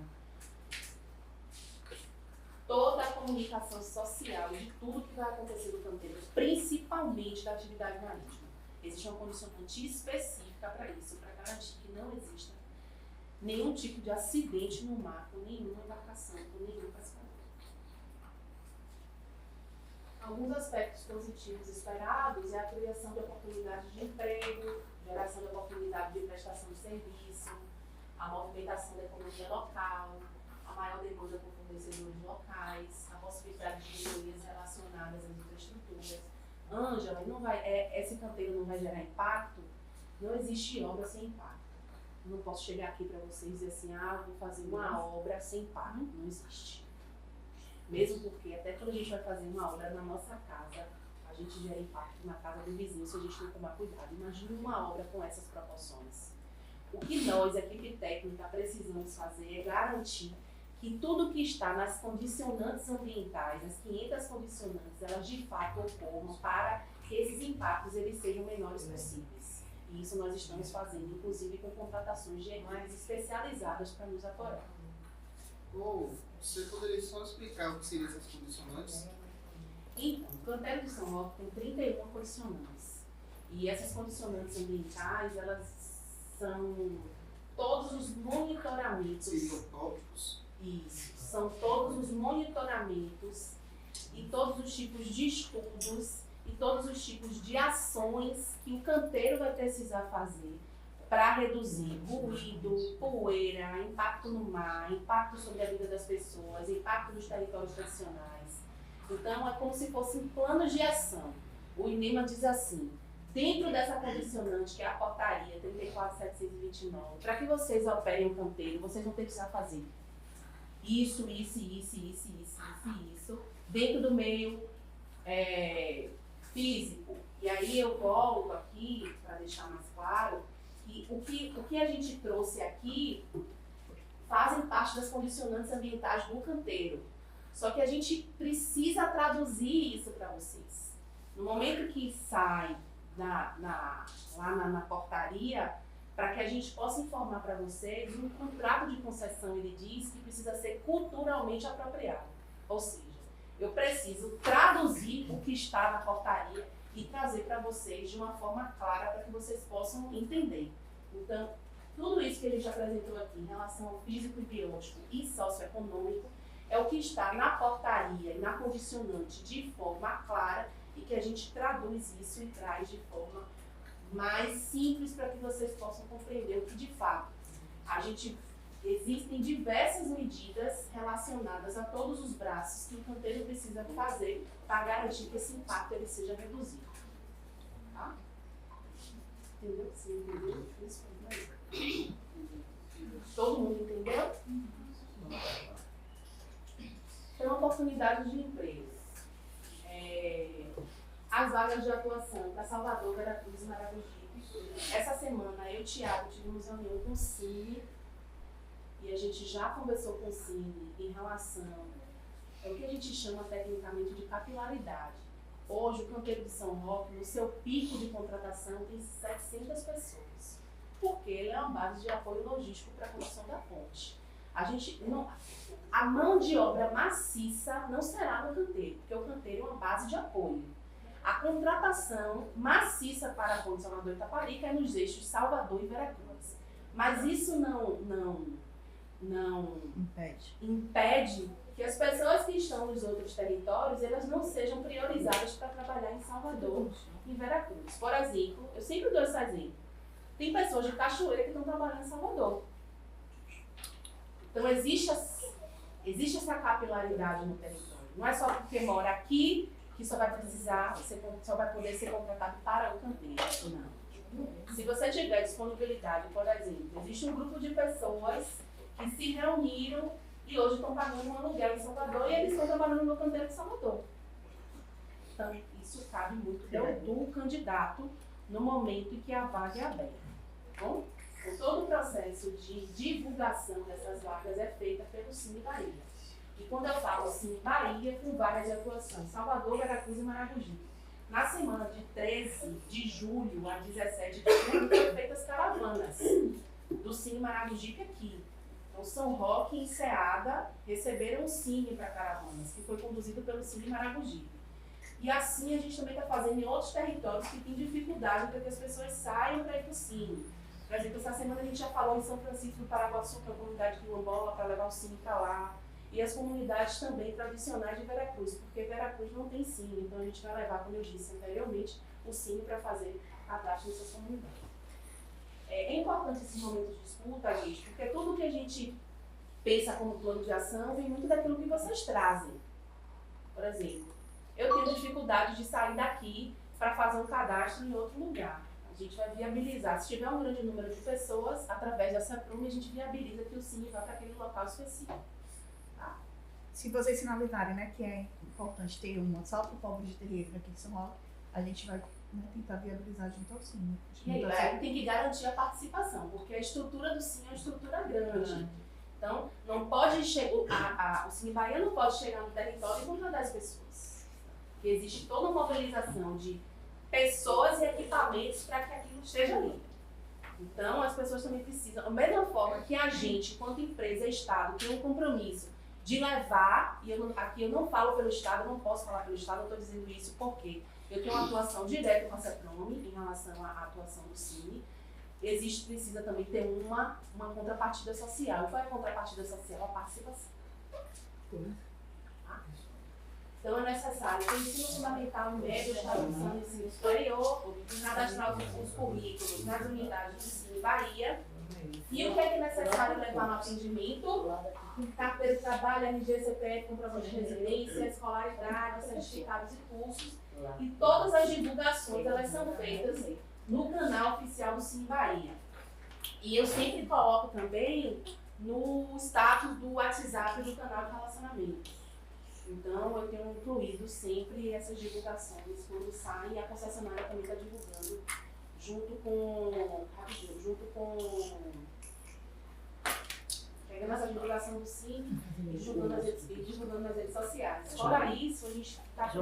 Speaker 5: Toda a comunicação social de tudo que vai acontecer no canteiro, principalmente da atividade marítima. Existe uma condicionante específica para isso, para garantir que não exista nenhum tipo de acidente no mar, com nenhuma embarcação, com nenhum pescador. Alguns aspectos positivos esperados é a criação de oportunidades de emprego, geração de oportunidade de prestação de serviço, a movimentação da economia local, a maior demanda por fornecedores locais, a possibilidade de melhorias relacionadas às infraestruturas. Ângela, esse canteiro não vai gerar impacto? Não existe obra sem impacto. Eu não posso chegar aqui para vocês e dizer assim, vou fazer uma obra sem impacto. Não existe. Mesmo porque até quando a gente vai fazer uma obra na nossa casa, a gente gera impacto na casa do vizinho se a gente não tomar cuidado. Imagine uma obra com essas proporções. O que nós, equipe técnica, precisamos fazer é garantir que tudo que está nas condicionantes ambientais, as 500 condicionantes, elas de fato ocorram para que esses impactos eles sejam menores possíveis. E isso nós estamos fazendo, inclusive com contratações de mais especializadas para nos apoiar.
Speaker 4: Você poderia só explicar o que seriam essas condicionantes?
Speaker 5: Então, o canteiro de São Roque tem 31 condicionantes. E essas condicionantes ambientais, elas são todos os monitoramentos.
Speaker 4: Seriam tópicos?
Speaker 5: Isso, são todos os monitoramentos e todos os tipos de estudos e todos os tipos de ações que o canteiro vai precisar fazer para reduzir ruído, poeira, impacto no mar, impacto sobre a vida das pessoas, impacto nos territórios tradicionais. Então, é como se fossem planos de ação. O INEMA diz assim, dentro dessa condicionante, que é a portaria 34.729, para que vocês operem o canteiro, vocês vão precisar fazer isso, dentro do meio físico. E aí eu volto aqui, para deixar mais claro, que o que a gente trouxe aqui fazem parte das condicionantes ambientais do canteiro. Só que a gente precisa traduzir isso para vocês. No momento que sai lá na portaria, para que a gente possa informar para vocês, um contrato de concessão ele diz que precisa ser culturalmente apropriado. Ou seja, eu preciso traduzir o que está na portaria e trazer para vocês de uma forma clara para que vocês possam entender. Então, tudo isso que a gente apresentou aqui em relação ao físico e biológico e socioeconômico é o que está na portaria e na condicionante de forma clara e que a gente traduz isso e traz de forma mais simples para que vocês possam compreender o que de fato existem diversas medidas relacionadas a todos os braços que o canteiro precisa fazer para garantir que esse impacto ele seja reduzido. Tá? Entendeu? Você entendeu? Todo mundo entendeu? Então, oportunidades de emprego. As vagas de atuação para Salvador, Veracruz e Maragogi. Essa semana eu e o Thiago tivemos reunião com o Cine e a gente já conversou com o Cine em relação ao que a gente chama tecnicamente de capilaridade. Hoje o canteiro de São Roque, no seu pico de contratação, tem 700 pessoas, porque ele é uma base de apoio logístico para a construção da ponte. A mão de obra maciça não será no canteiro, porque o canteiro é uma base de apoio. A contratação maciça para a ponte Salvador e Itaparica é nos eixos Salvador e Veracruz. Mas isso não impede que as pessoas que estão nos outros territórios, elas não sejam priorizadas para trabalhar em Salvador e Veracruz. Por exemplo, eu sempre dou esse exemplo. Tem pessoas de Cachoeira que estão trabalhando em Salvador. Então existe essa capilaridade no território. Não é só porque mora aqui que só vai poder ser contratado para o canteiro. Não. Se você tiver disponibilidade, por exemplo, existe um grupo de pessoas que se reuniram e hoje estão pagando um aluguel em Salvador e eles estão trabalhando no canteiro de Salvador. Então, isso cabe muito do candidato no momento em que a vaga é aberta. Bom, todo o processo de divulgação dessas vagas é feita pelo Cine Bahia. E quando eu falo Cine Bahia, com vagas de atuação, Salvador, Veracruz e Maragogi. Na semana de 13 de julho a 17 de julho, foram feitas caravanas do Cine Maragogi aqui. Então, São Roque e Ceada receberam um Cine para caravanas, que foi conduzido pelo Cine Maragogi. E assim a gente também está fazendo em outros territórios que têm dificuldade para que as pessoas saiam para ir para o Cine. Por exemplo, essa semana a gente já falou em São Francisco do Paraguaçu, que é a comunidade quilombola, para levar o Cine para lá. E as comunidades também tradicionais de Veracruz, porque Veracruz não tem Cine, então a gente vai levar, como eu disse anteriormente, o Cine para fazer cadastro nessas comunidades. É importante esses momentos de escuta, gente, porque tudo que a gente pensa como plano de ação vem muito daquilo que vocês trazem. Por exemplo, eu tenho dificuldade de sair daqui para fazer um cadastro em outro lugar. A gente vai viabilizar. Se tiver um grande número de pessoas, através dessa PRUM, a gente viabiliza que o Cine vá para aquele local específico. Tá?
Speaker 3: Se vocês sinalizarem, né, que é importante ter uma só para o povo de terreiro aqui de São Roque, a gente vai, né, tentar viabilizar junto ao Cine.
Speaker 5: E aí tem que garantir a participação, porque a estrutura do Cine é uma estrutura grande. Então, não pode chegar, o Cine Bahia não pode chegar no território e contratar as pessoas. Porque existe toda uma mobilização de pessoas e equipamentos para que aquilo esteja ali. Então, as pessoas também precisam, da mesma forma que a gente, enquanto empresa e Estado, tem um compromisso de levar, e aqui eu não falo pelo Estado, eu não posso falar pelo Estado, eu estou dizendo isso porque eu tenho uma atuação direta com a CEPROM em relação à atuação do Cine. Precisa também ter uma contrapartida social. Qual é a contrapartida social? A participação. Tá? Então é necessário ter ensino fundamental, médio, estadual, ensino superior, cadastrar os currículos nas unidades do Cine Bahia. E o que é necessário levar no atendimento? Carteira de trabalho, RG, CPF, comprovante de residência, escolaridade, certificados e cursos. E todas as divulgações, elas são feitas no canal oficial do Cine Bahia. E eu sempre coloco também no status do WhatsApp do canal de relacionamento. Então, eu tenho incluído sempre essas divulgações quando saem, e a concessionária também está divulgando junto com pegando essa divulgação do Cine e divulgando nas redes sociais. Fora isso, a gente está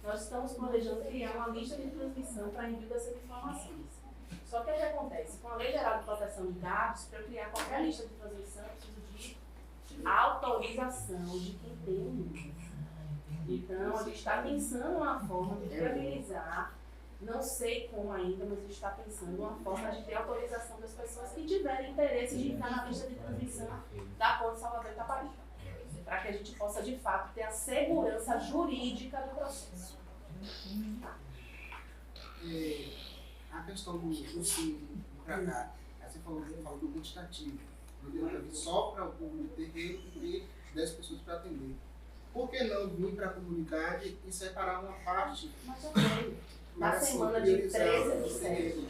Speaker 5: nós estamos planejando criar uma lista de transmissão para envio dessas informações. Só que o que acontece? Com a Lei Geral de Proteção de Dados, para eu criar qualquer lista de transmissão, eu preciso de autorização de quem tem o número. Então, a gente está pensando uma forma de viabilizar. Não sei como ainda, mas a gente está pensando uma forma de ter autorização das pessoas que tiverem interesse de entrar na lista de transmissão da Ponte Salvador Itaparica, para que a gente possa, de fato, ter a segurança jurídica do processo.
Speaker 4: A questão do Cine para cá, você falou do quantitativo, só para o público de terreiro e ter 10 pessoas para atender. Por que não vir para a comunidade e separar uma parte?
Speaker 5: Mas também. Na semana de 13 a 17.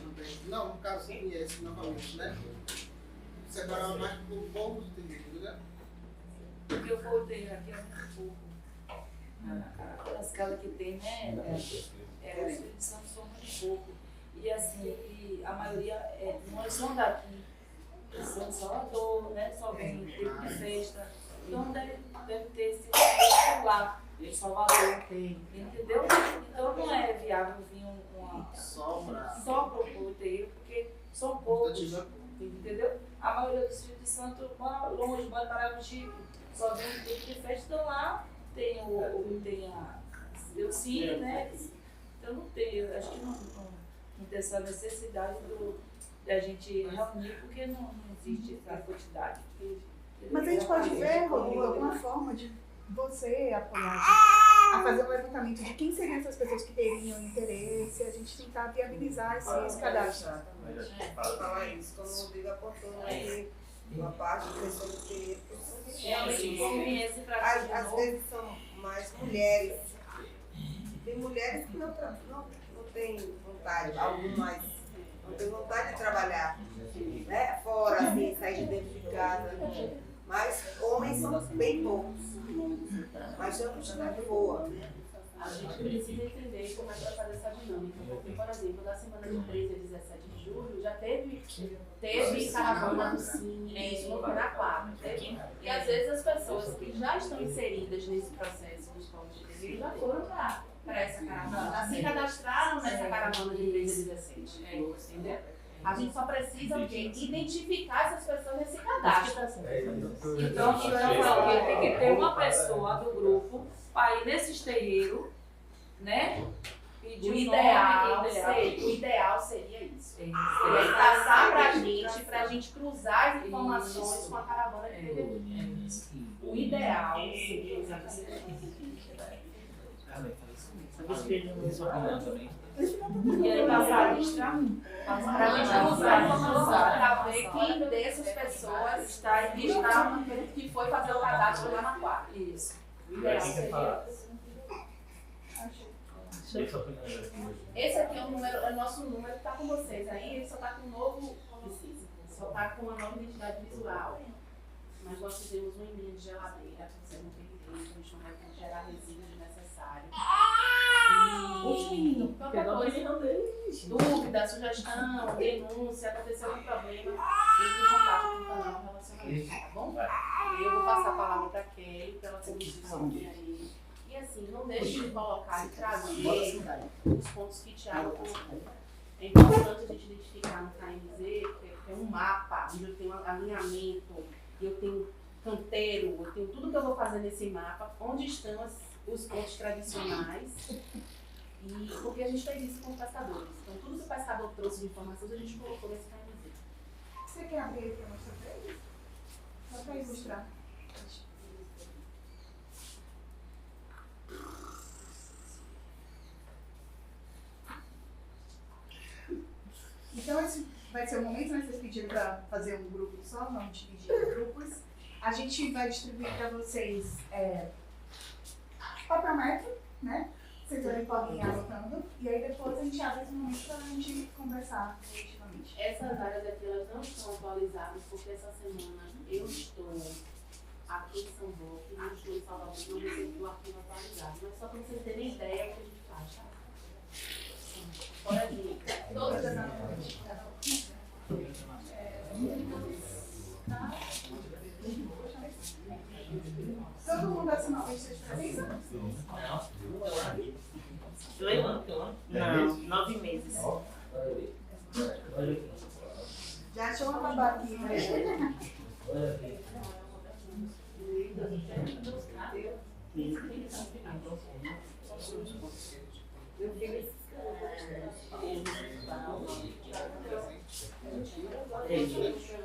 Speaker 4: Não, no caso, se viesse novamente, né? Separar mais para o povo do terreiro, né?
Speaker 2: Porque eu voltei aqui há muito pouco. As casas que tem, né? Os Espírito Santo são muito pouco. E assim, e a maioria não são daqui. São de Salvador, né? Só vem no tempo de festa. Então deve ter esse lá. Em Salvador tem, entendeu? Então não é viável vir uma só para o terreiro, porque são poucos, entendeu? A maioria dos filhos de santo vai longe, vai para Maragogi, só vem no tempo de festa, então lá tem o Cine, né? Então não tem, acho que não tem essa necessidade de a gente reunir, porque não existe essa quantidade.
Speaker 3: Mas a gente pode ver, Rodrigo, alguma forma de você apoiar a fazer um levantamento de quem seriam essas pessoas que teriam interesse, a gente tentar viabilizar esse cadastro.
Speaker 6: Falar isso, como o Rodrigo apontou, né? Uma parte do pessoal do terreiro,
Speaker 2: Realmente,
Speaker 6: às vezes são mais mulheres. Tem mulheres que não têm vontade, algumas não têm vontade de trabalhar, né? Fora, assim, sair de dentro de casa. Mas homens são bem poucos. Mas é uma quantidade boa.
Speaker 5: A gente precisa entender como é que vai fazer essa dinâmica. Porque, por exemplo, na semana de 13 a 17 de julho, já teve caravana do Cine, isso não foi na quadra. E às vezes as pessoas que já estão inseridas nesse processo dos povos de terreiro já foram para essa caravana. Se cadastraram nessa caravana de 13 a 17. Entendeu? A gente só precisa o quê? Identificar essas pessoas nesse cadastro.
Speaker 2: Então, tem que ter uma pessoa do grupo para ir nesses terreiros, né? Pedir
Speaker 5: O
Speaker 2: o
Speaker 5: ideal seria isso. E aí passar pra gente cruzar as informações com a caravana de terreiros. O ideal seria e aí passar a listra para a gente cruzar a informação para ver quem dessas pessoas está que foi fazer o cadastro lá na quadra.
Speaker 2: Isso.
Speaker 5: O ideal seria esse aqui é o nosso número que está com vocês aí, ele só está com um novo, só está com uma nova identidade visual. Mas nós fizemos uma emenda de geladeira, para você não ter direito, a gente não vai gerar resíduos desnecessários. E qualquer coisa, dúvida, sugestão, denúncia, aconteceu algum problema, entre em contato com o canal relacionamento, tá bom? E eu vou passar a palavra para a Kelly, para ela conduzir isso aqui aí. E assim, não deixe de colocar e trazer os pontos que Thiago colocou. É importante a gente identificar no KMZ, que tem um mapa, onde eu tenho alinhamento, eu tenho canteiro, eu tenho tudo que eu vou fazer nesse mapa, onde estão os pontos tradicionais, e porque a gente fez isso com os pescadores. Então, tudo que o pescador trouxe de informações, a gente colocou nesse KMZ.
Speaker 3: Você quer abrir ele para mostrar para eles? Só para ilustrar. Então, esse vai ser o momento, né? Vocês pediram para fazer um grupo só, vamos dividir em grupos. A gente vai distribuir para vocês papel marca, né? Vocês podem ir anotando. E aí depois a gente abre esse momento para a gente conversar coletivamente.
Speaker 5: Essas áreas aqui, elas não estão atualizadas, porque essa semana eu estou aqui em São Roque, não estou em Salvador, não recebi o arquivo atualizado. Mas só para vocês terem ideia do que a gente faz, tá? Fora de todas as anotações.
Speaker 3: Todo mundo assinou a lista de presença?
Speaker 7: Não, 9 meses.
Speaker 3: Já achou uma babá aqui, né?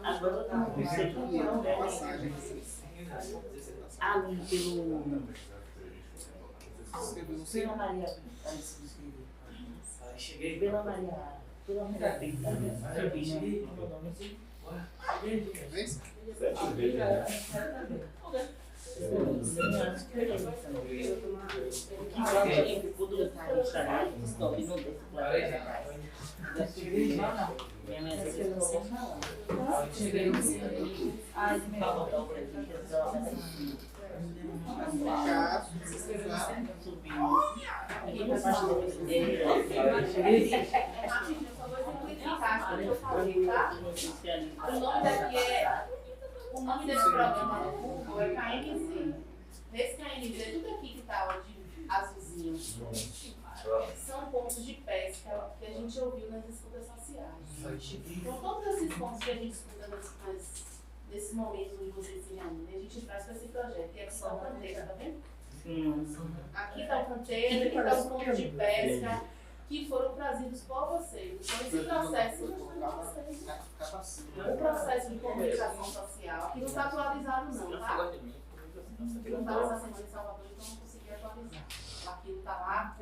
Speaker 7: Agora eu não sei como é ali pela Maria
Speaker 5: O nome desse programa no Google é KMZ. Nesse KMZ, tudo aqui que está de azulzinho são pontos de pesca que a gente ouviu nas escutas sociais. Então, todos esses pontos que a gente escuta nesse momento onde vocês se reúnem, a gente traz para esse projeto. E aqui está o canteiro, tá vendo? Aqui está o canteiro, aqui está os pontos de pesca que foram trazidos por vocês. Então, esse processo o processo de comunicação social, que não está atualizado não, tá? Eu não estava essa semana em Salvador, então não consegui atualizar. O arquivo está lá.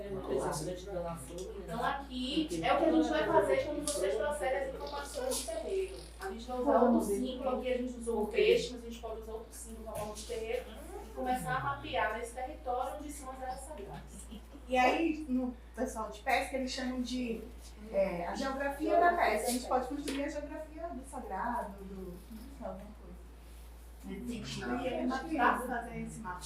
Speaker 5: Então aqui é o que a gente vai fazer quando vocês trouxerem as informações do terreiro. A gente vai usar outro símbolo, aqui a gente usou o peixe, mas a gente pode usar outro símbolo ao longo do terreiro e começar a mapear nesse território onde são as áreas sagradas.
Speaker 3: E aí, no pessoal de pesca, eles chamam de a geografia da pesca. A gente pode construir a geografia do sagrado, do alguma coisa. E é mapear, fazer esse mapa.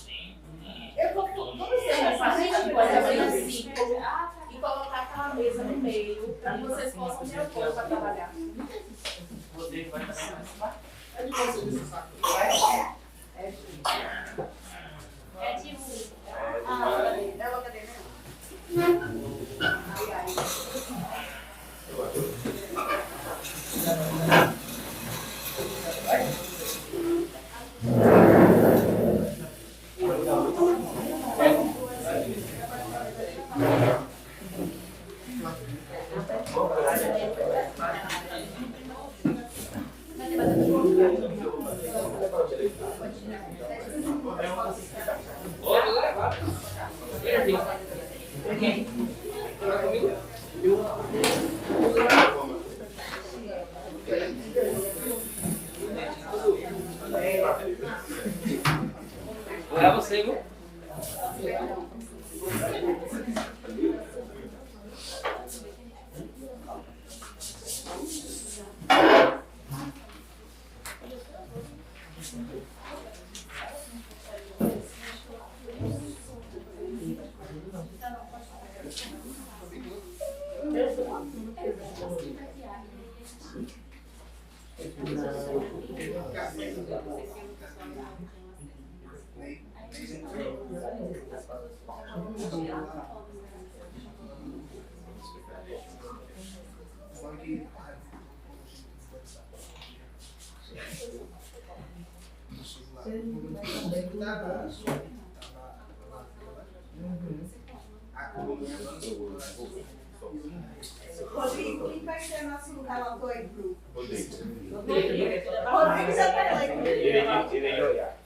Speaker 5: Eu vou fazer assim e colocar aquela mesa no meio para que vocês possam ter apoio para trabalhar. É de é uma cadeira. Ai, ai.
Speaker 1: Olha você, viu?
Speaker 3: Rodrigo, quem vai ser nosso relator aí pro...
Speaker 8: Rodrigo.
Speaker 3: Rodrigo já tá lá.
Speaker 8: Irei olhar.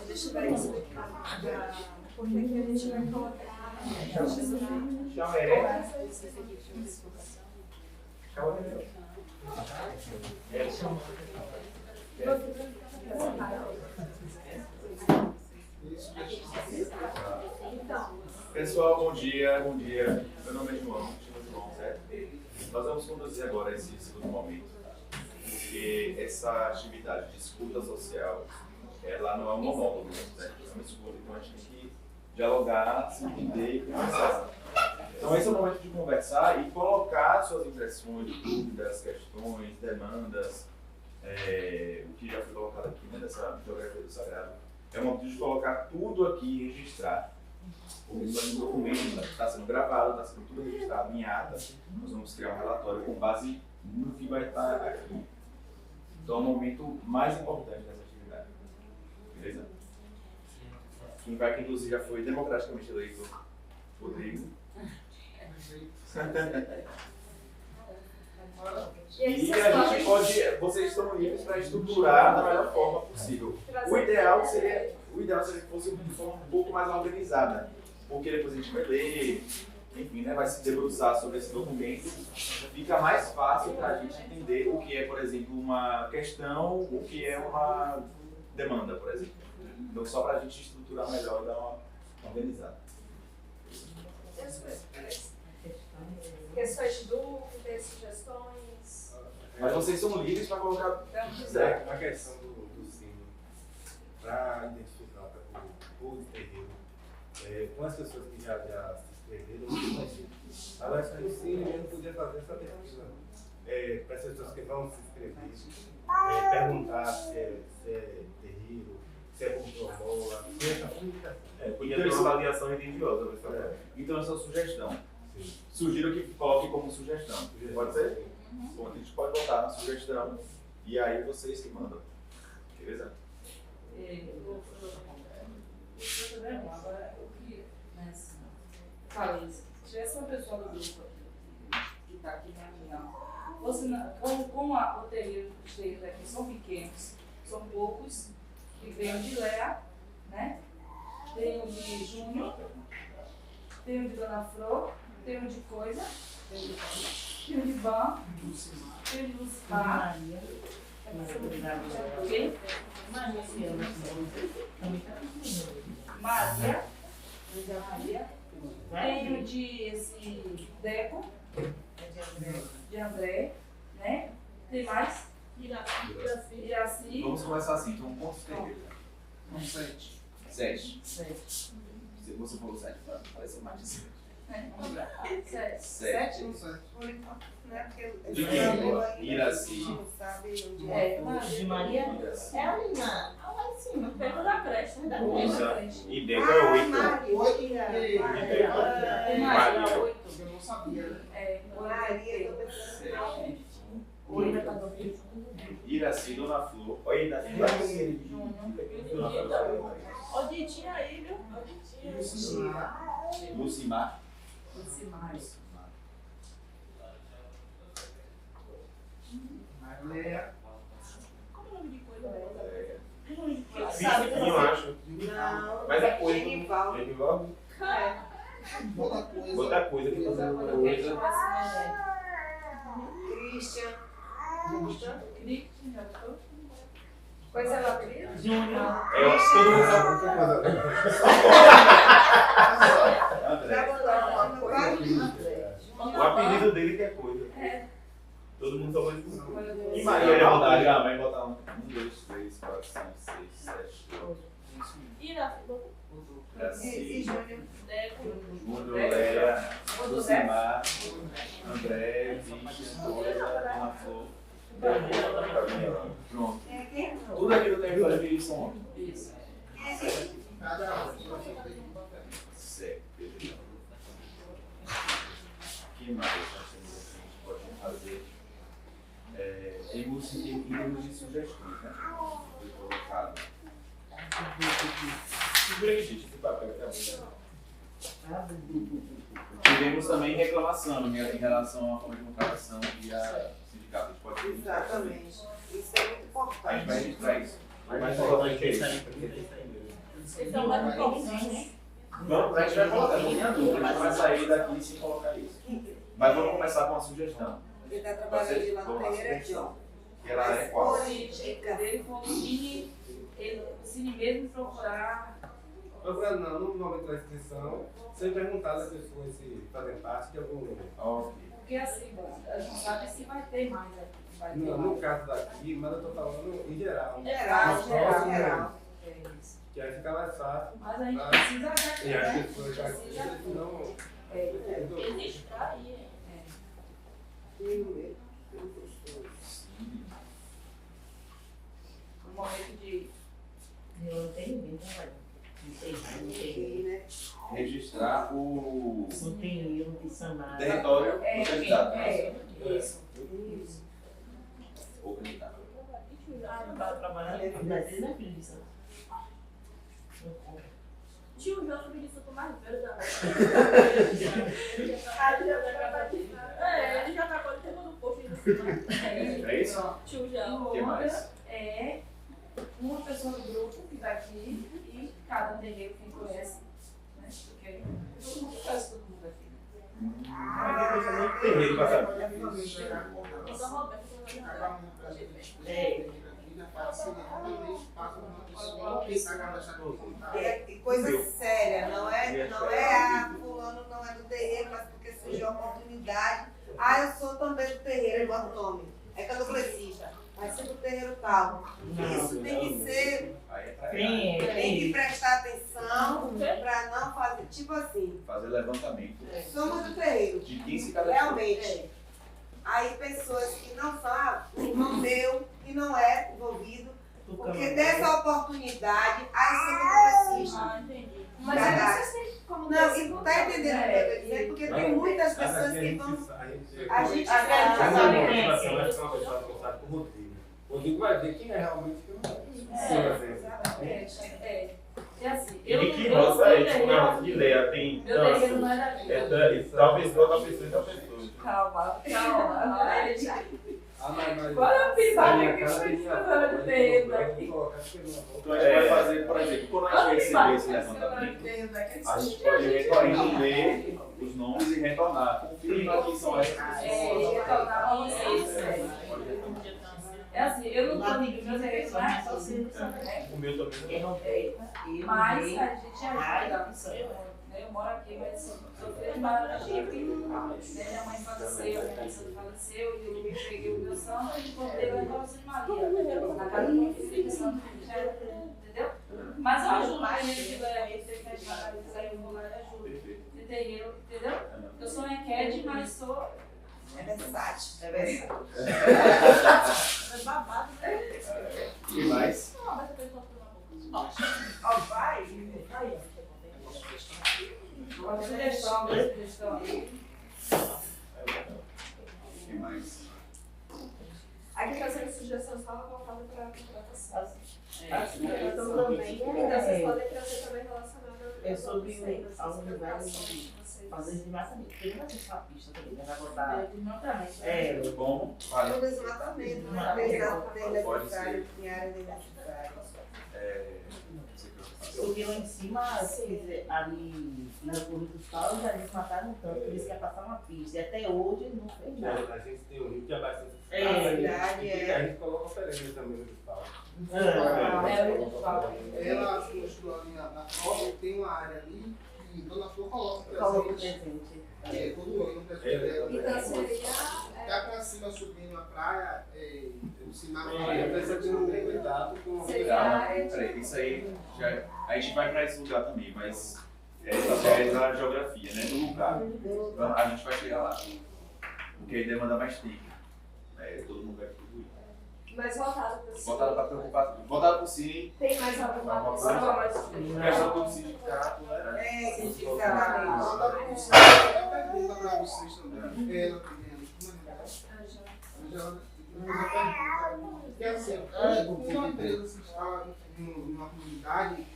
Speaker 3: Deixa eu ver explicar. Por que a gente vai colocar...
Speaker 8: Chama ele. Chama ele. Pessoal, bom dia, bom dia. Meu nome é João, certo? Nós vamos conduzir agora esse segundo momento, porque essa atividade de escuta social, ela não é um monólogo, certo? É uma escuta, então a gente tem que dialogar, se entender e conversar. Então esse é o momento de conversar e colocar suas impressões, dúvidas, questões, demandas, o que já foi colocado aqui, né, dessa geografia do sagrado. É o momento de colocar tudo aqui e registrar. Porque isso é um documento, está sendo gravado, está sendo tudo registrado em ata. Nós vamos criar um relatório com base no que vai estar aqui. Então é o momento mais importante dessa atividade. Beleza? Quem vai conduzir já foi democraticamente eleito Rodrigo. E a gente pode, vocês estão livres para estruturar da melhor forma possível. O ideal seria que fosse de forma um pouco mais organizada, porque depois a gente vai ler, enfim, né, vai se debruçar sobre esse documento, fica mais fácil para a gente entender o que é, por exemplo, uma questão, o que é uma demanda, por exemplo. Então, só para a gente estruturar melhor e dar uma organizada.
Speaker 6: Questões de dúvidas, sugestões.
Speaker 8: Mas vocês são livres para colocar o que quiser.
Speaker 9: A questão do símbolo, para identificar o povo de terreiro, com as pessoas que já se inscreveram, agora só ensino, eu não podia fazer essa pesquisa para as pessoas que vão se inscrever, perguntar se é terreiro, se é povo se é essa comunicação.
Speaker 8: Podia ter uma avaliação religiosa. Então, essa é a sugestão. Sugiro que coloque como sugestão. Pode ser? Bom, a gente pode botar na sugestão e aí vocês que mandam. Beleza?
Speaker 2: Agora, o que falei, se tivesse uma pessoa do grupo aqui, que está aqui na reunião, como o terreiro, os terreiros aqui são pequenos, são poucos, que vêm de Léa, né? Tem o de Júnior, tem o de Dona Flor, tem o de Coisa, tem o de Ban, tem o de Lucimar. Maria. Tem o de esse Deco, de André, né? Tem mais? Iraci.
Speaker 8: Vamos começar assim. Então, quantos terreiros?
Speaker 4: Não, 7.
Speaker 8: 7. Você falou 7, tá? Parece mais de 7.
Speaker 2: Vamos lá. 7.
Speaker 8: 7.
Speaker 6: Por enquanto, né? Porque
Speaker 8: De quem? Iraci.
Speaker 6: não sabe onde é.
Speaker 7: De Maria?
Speaker 8: Iraci.
Speaker 7: É ali lá em cima, perto da creche, né?
Speaker 8: E Deco é 8.
Speaker 6: Maria.
Speaker 2: Tem
Speaker 8: Maria.
Speaker 2: mais, 8.
Speaker 4: Eu não sabia.
Speaker 6: Maria, tô pensando.
Speaker 8: 7. Iraci, Dona Flor. Olha aí, Iraci.
Speaker 7: Ó, Ditinha aí, viu?
Speaker 8: Lucimar.
Speaker 4: Maria.
Speaker 7: Como é o nome de coisa?
Speaker 8: Sabe,
Speaker 2: Cri, já tô. Pois é, ela cria?
Speaker 7: Júnior.
Speaker 8: Todo mundo sabe qualquer coisa. O apelido dele que é coisa. Todo mundo sabe isso. E Maria é maldade. Vai botar 1, 2, 3, 4, 5, 6, 7, 8.
Speaker 2: E na
Speaker 6: E Júnior?
Speaker 8: Júnior, Léa, Lucimar, André, Vicky, Dona Flor. Pronto. Tudo aquilo que tem que fazer isso são homens.
Speaker 2: Isso.
Speaker 8: Certo. O que mais nós temos aqui? A gente pode fazer em termos de sugestões, né? Foi colocado. Segura aí, gente, esse papel que é muito. Tivemos também reclamação em relação à forma de contratação e a sindicato. Pode ser.
Speaker 6: Exatamente. Isso é muito importante.
Speaker 8: A gente vai registrar isso.
Speaker 1: Mais importante é isso.
Speaker 2: Então, vai no pãozinho, né?
Speaker 8: Vamos, a gente vai colocar, não tenha dúvida, a gente vai sair daqui sem colocar isso. Mas vamos começar com uma sugestão.
Speaker 6: Ele está trabalhando de lá no terreiro aqui, ó.
Speaker 8: Que ela é qual?
Speaker 6: Política.
Speaker 2: Ele falou que o Cine mesmo procurar.
Speaker 9: Procurando não, no momento da inscrição, sem perguntar às pessoas se fazem parte de algum.
Speaker 2: Porque assim, a gente sabe se vai ter mais aqui. Vai ter
Speaker 9: No
Speaker 2: mais.
Speaker 9: caso daqui, mas eu estou falando em geral.
Speaker 6: Geral.
Speaker 2: É isso.
Speaker 9: Que aí fica mais fácil.
Speaker 2: Mas a gente
Speaker 9: Tá?
Speaker 2: precisa
Speaker 9: E
Speaker 2: já,
Speaker 9: as
Speaker 2: né?
Speaker 9: pessoas já não.
Speaker 2: Registrar aí. No momento de.
Speaker 7: Eu não tenho ninguém trabalhando. Não tem.
Speaker 8: Registrar o
Speaker 7: Não tem eu, não tem Samara.
Speaker 8: território do candidato.
Speaker 2: Isso.
Speaker 8: Ou candidato.
Speaker 7: Ah, não tá trabalhando. Mas ele não é filho de Samara.
Speaker 2: Tio João, filho de Santo mais velho da ele já acabou de ter no posto ainda.
Speaker 8: É isso?
Speaker 2: Tio João.
Speaker 8: O que mais?
Speaker 2: É uma pessoa do grupo que está aqui e cada terreiro quem conhece, né? Porque todo mundo conhece todo mundo aqui.
Speaker 8: Terreiro para saber.
Speaker 2: Então, Roberto,
Speaker 6: E coisa séria, não é fulano não é do terreiro, mas porque surgiu a oportunidade. Eu sou também do terreiro, igual o nome. É candomblessista, vai ser do terreiro tal. Isso tem que ser, tem que prestar atenção para não fazer, tipo assim,
Speaker 8: Fazer levantamento
Speaker 6: somos do terreiro,
Speaker 8: de quem se cadastrou.
Speaker 6: realmente. Aí pessoas que não são, irmão meu, que não é envolvido, porque dessa oportunidade, sou candomblessista.
Speaker 2: entendi.
Speaker 6: Mas aí vocês têm como não, e tá entendendo o que eu tô dizendo? Porque tem muitas pessoas que vão. A gente
Speaker 9: O Rodrigo vai ver quem é realmente quem não é.
Speaker 2: É assim,
Speaker 1: E que roça é tipo na de Leia? Tem
Speaker 2: meu terreiro
Speaker 1: dança.
Speaker 2: não é daqui.
Speaker 1: É tal pessoa, tal pessoa e tal pessoa.
Speaker 2: Calma.
Speaker 9: Mas
Speaker 2: Bora
Speaker 9: a
Speaker 2: pisar
Speaker 9: minha
Speaker 2: aqui
Speaker 9: cara
Speaker 2: com
Speaker 9: tem
Speaker 2: esse terreiro
Speaker 9: minha
Speaker 2: daqui.
Speaker 8: Então a gente vai fazer, por exemplo, quando a gente receber esse levantamento, a gente pode recolher os nomes e retornar. Confirma que são essas pessoas.
Speaker 2: É assim, eu não tô ninguém, meus terreiros não é só sendo
Speaker 1: O meu também.
Speaker 2: mas a gente ajuda. Eu moro aqui, mas sofri de Maracajipe, minha mãe faleceu, minha mãe faleceu, e eu peguei o meu santo e botei lá em Coração de Maria, na casa do meu filho, santo, entendeu? Mas eu ajudo o terreiro que leva, ele tem que marcarizar, eu vou lá e ajudo. De terreiro, entendeu? Eu sou enquete, mas sou.
Speaker 6: É versátil. É versátil.
Speaker 2: É babado, né?
Speaker 8: E mais?
Speaker 2: Não, mas eu tenho que tomar um pouco. Vai! Uma sugestão aí.
Speaker 8: E mais?
Speaker 5: Aqui está sendo sugestão só voltada para a contratação.
Speaker 7: Então também
Speaker 5: Então vocês podem trazer também relacionado
Speaker 7: é sobre algo que vai fazer desmatamento. Porque não vai ter só a pista também, né? Vai botar.
Speaker 8: Bom,
Speaker 6: No desmatamento, né? Desnecessário, em área desnecessária.
Speaker 7: Porque lá em cima, quer dizer, ali na Corrida dos Paulos, já eles mataram tanto, por isso que ia passar uma pista. E até hoje não fez nada.
Speaker 9: A gente tem um rio que é bastante.
Speaker 6: verdade,
Speaker 9: E a gente coloca oferenda também no Paulo.
Speaker 4: Ela construiu ali na roda, tem uma área ali e Dona Flor coloca
Speaker 7: Coloca o
Speaker 4: presente.
Speaker 7: presente.
Speaker 4: Todo ano, o presente dela.
Speaker 2: Então seria.
Speaker 4: Tá pra cima subindo a praia, o sinal
Speaker 9: A pessoa tem um cuidado com
Speaker 2: Seria a área de.
Speaker 8: Peraí, isso aí, já, a gente vai para esse lugar também, mas essa é da geografia, né? Do lugar. Então, a gente vai chegar lá. Porque aí demanda mais tempo. Todo mundo vai contribuir.
Speaker 2: Mas voltado para o
Speaker 8: Voltado para preocupar. Voltado para o Cine.
Speaker 2: Tem mais alguma pessoa?
Speaker 8: Questão do sindicato, né?
Speaker 4: Uma pergunta pra vocês também. Ela também. Porque assim, quando uma empresa se instala numa comunidade,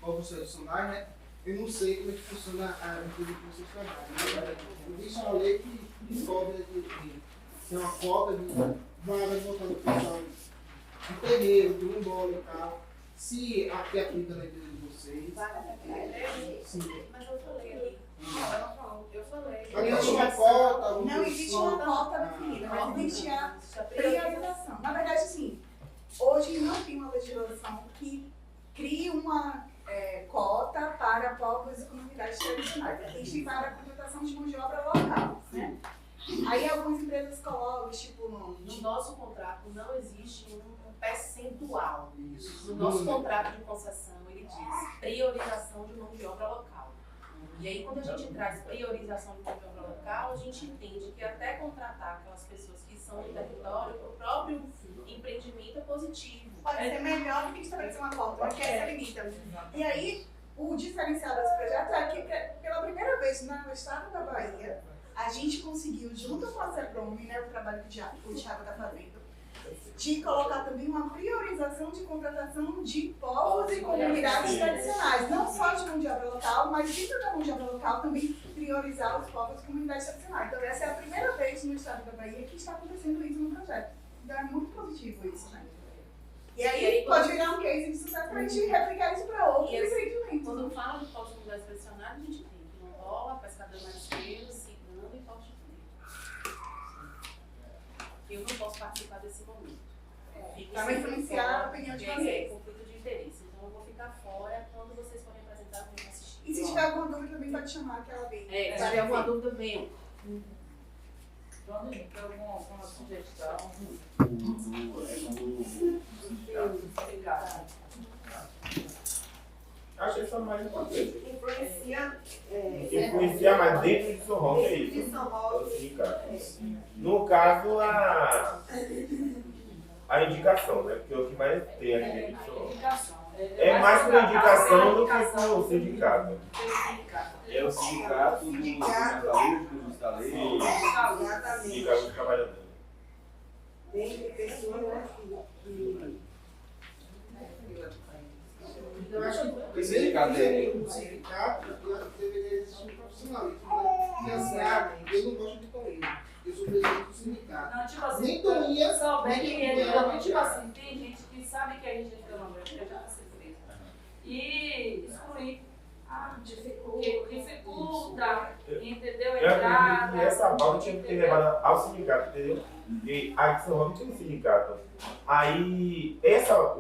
Speaker 4: povos tradicionais, né? Eu não sei como é que funciona a empresa que vocês trabalham. Existe uma lei que cobra de uma cota de vaga voltada para o pessoal de terreiro, de um embora e tal. Se aqui aplica na empresa de vocês. Sim.
Speaker 5: Mas eu falei ali. Eu falei.
Speaker 4: Não existe uma cota,
Speaker 3: Não existe uma cota definida, mas existe a priorização. Na verdade, assim, hoje não tem uma legislação que crie uma cota para povos e comunidades tradicionais. Existe para a contratação de mão de obra local, né? Aí algumas empresas colocam, tipo,
Speaker 5: No nosso contrato não existe um percentual. No nosso contrato de concessão, ele diz priorização de mão de obra local. E aí, quando a gente traz priorização de mão de obra local, a gente entende que até contratar aquelas pessoas que são do território, o próprio empreendimento é positivo.
Speaker 3: pode ser melhor do que estabelecer uma cota, porque essa limita. E aí, o diferencial desse projeto é que, pela primeira vez no estado da Bahia, a gente conseguiu, junto com a CEPROM, né, o trabalho que o Thiago está fazendo, de colocar também uma priorização de contratação de povos e comunidades tradicionais. Não só de mão de obra local, mas dentro da mão de obra local também priorizar os povos e comunidades tradicionais. Então essa é a primeira vez no estado da Bahia que está acontecendo isso no projeto. Então é muito positivo isso, né? E aí pode virar um case de sucesso para a gente replicar isso para outros empreendimentos.
Speaker 5: Quando fala de povos e comunidades tradicionais, a gente tem quilombola, pescador marisqueiro, cigano e porte de eu não posso participar desse momento.
Speaker 3: Para influenciar a opinião de vocês.
Speaker 5: Conflito de interesse. Então eu vou ficar fora. Quando vocês forem apresentar, eu vou assistir.
Speaker 3: E se tiver alguma dúvida também pode chamar que ela vem.
Speaker 5: Se tiver alguma dúvida, venham.
Speaker 7: Quando tem alguma sugestão.
Speaker 9: Acho que isso é o mais importante.
Speaker 6: Influenciar
Speaker 9: mais dentro de São Roque, é isso.
Speaker 6: de São Roque.
Speaker 9: No caso, a indicação, né? Porque o que mais tem aqui dentro de São Roque. É mais por indicação do que por sindicato.
Speaker 8: É o sindicato dos metaleiros, dos estaleiros,
Speaker 9: Sindicato dos trabalhadores.
Speaker 6: Tem pessoas, né, que
Speaker 4: Eu acho que
Speaker 8: o sindicato
Speaker 4: o sindicato deveria existir um profissionalismo, né? Porque assim, eu não gosto de Toninho, eu sou presidente do sindicato.
Speaker 2: Não, tipo assim,
Speaker 4: Nem Toninha,
Speaker 2: souber que
Speaker 4: nem
Speaker 2: ele
Speaker 4: Toninha.
Speaker 2: também, tipo assim, tem gente que sabe que a gente é filósofo, que já está sendo preso. E excluir. Dificulta, entendeu? Entrar.
Speaker 9: E essa pauta tinha que ter levado ao sindicato, entendeu? E aqui em São Roque tem um sindicato. Aí,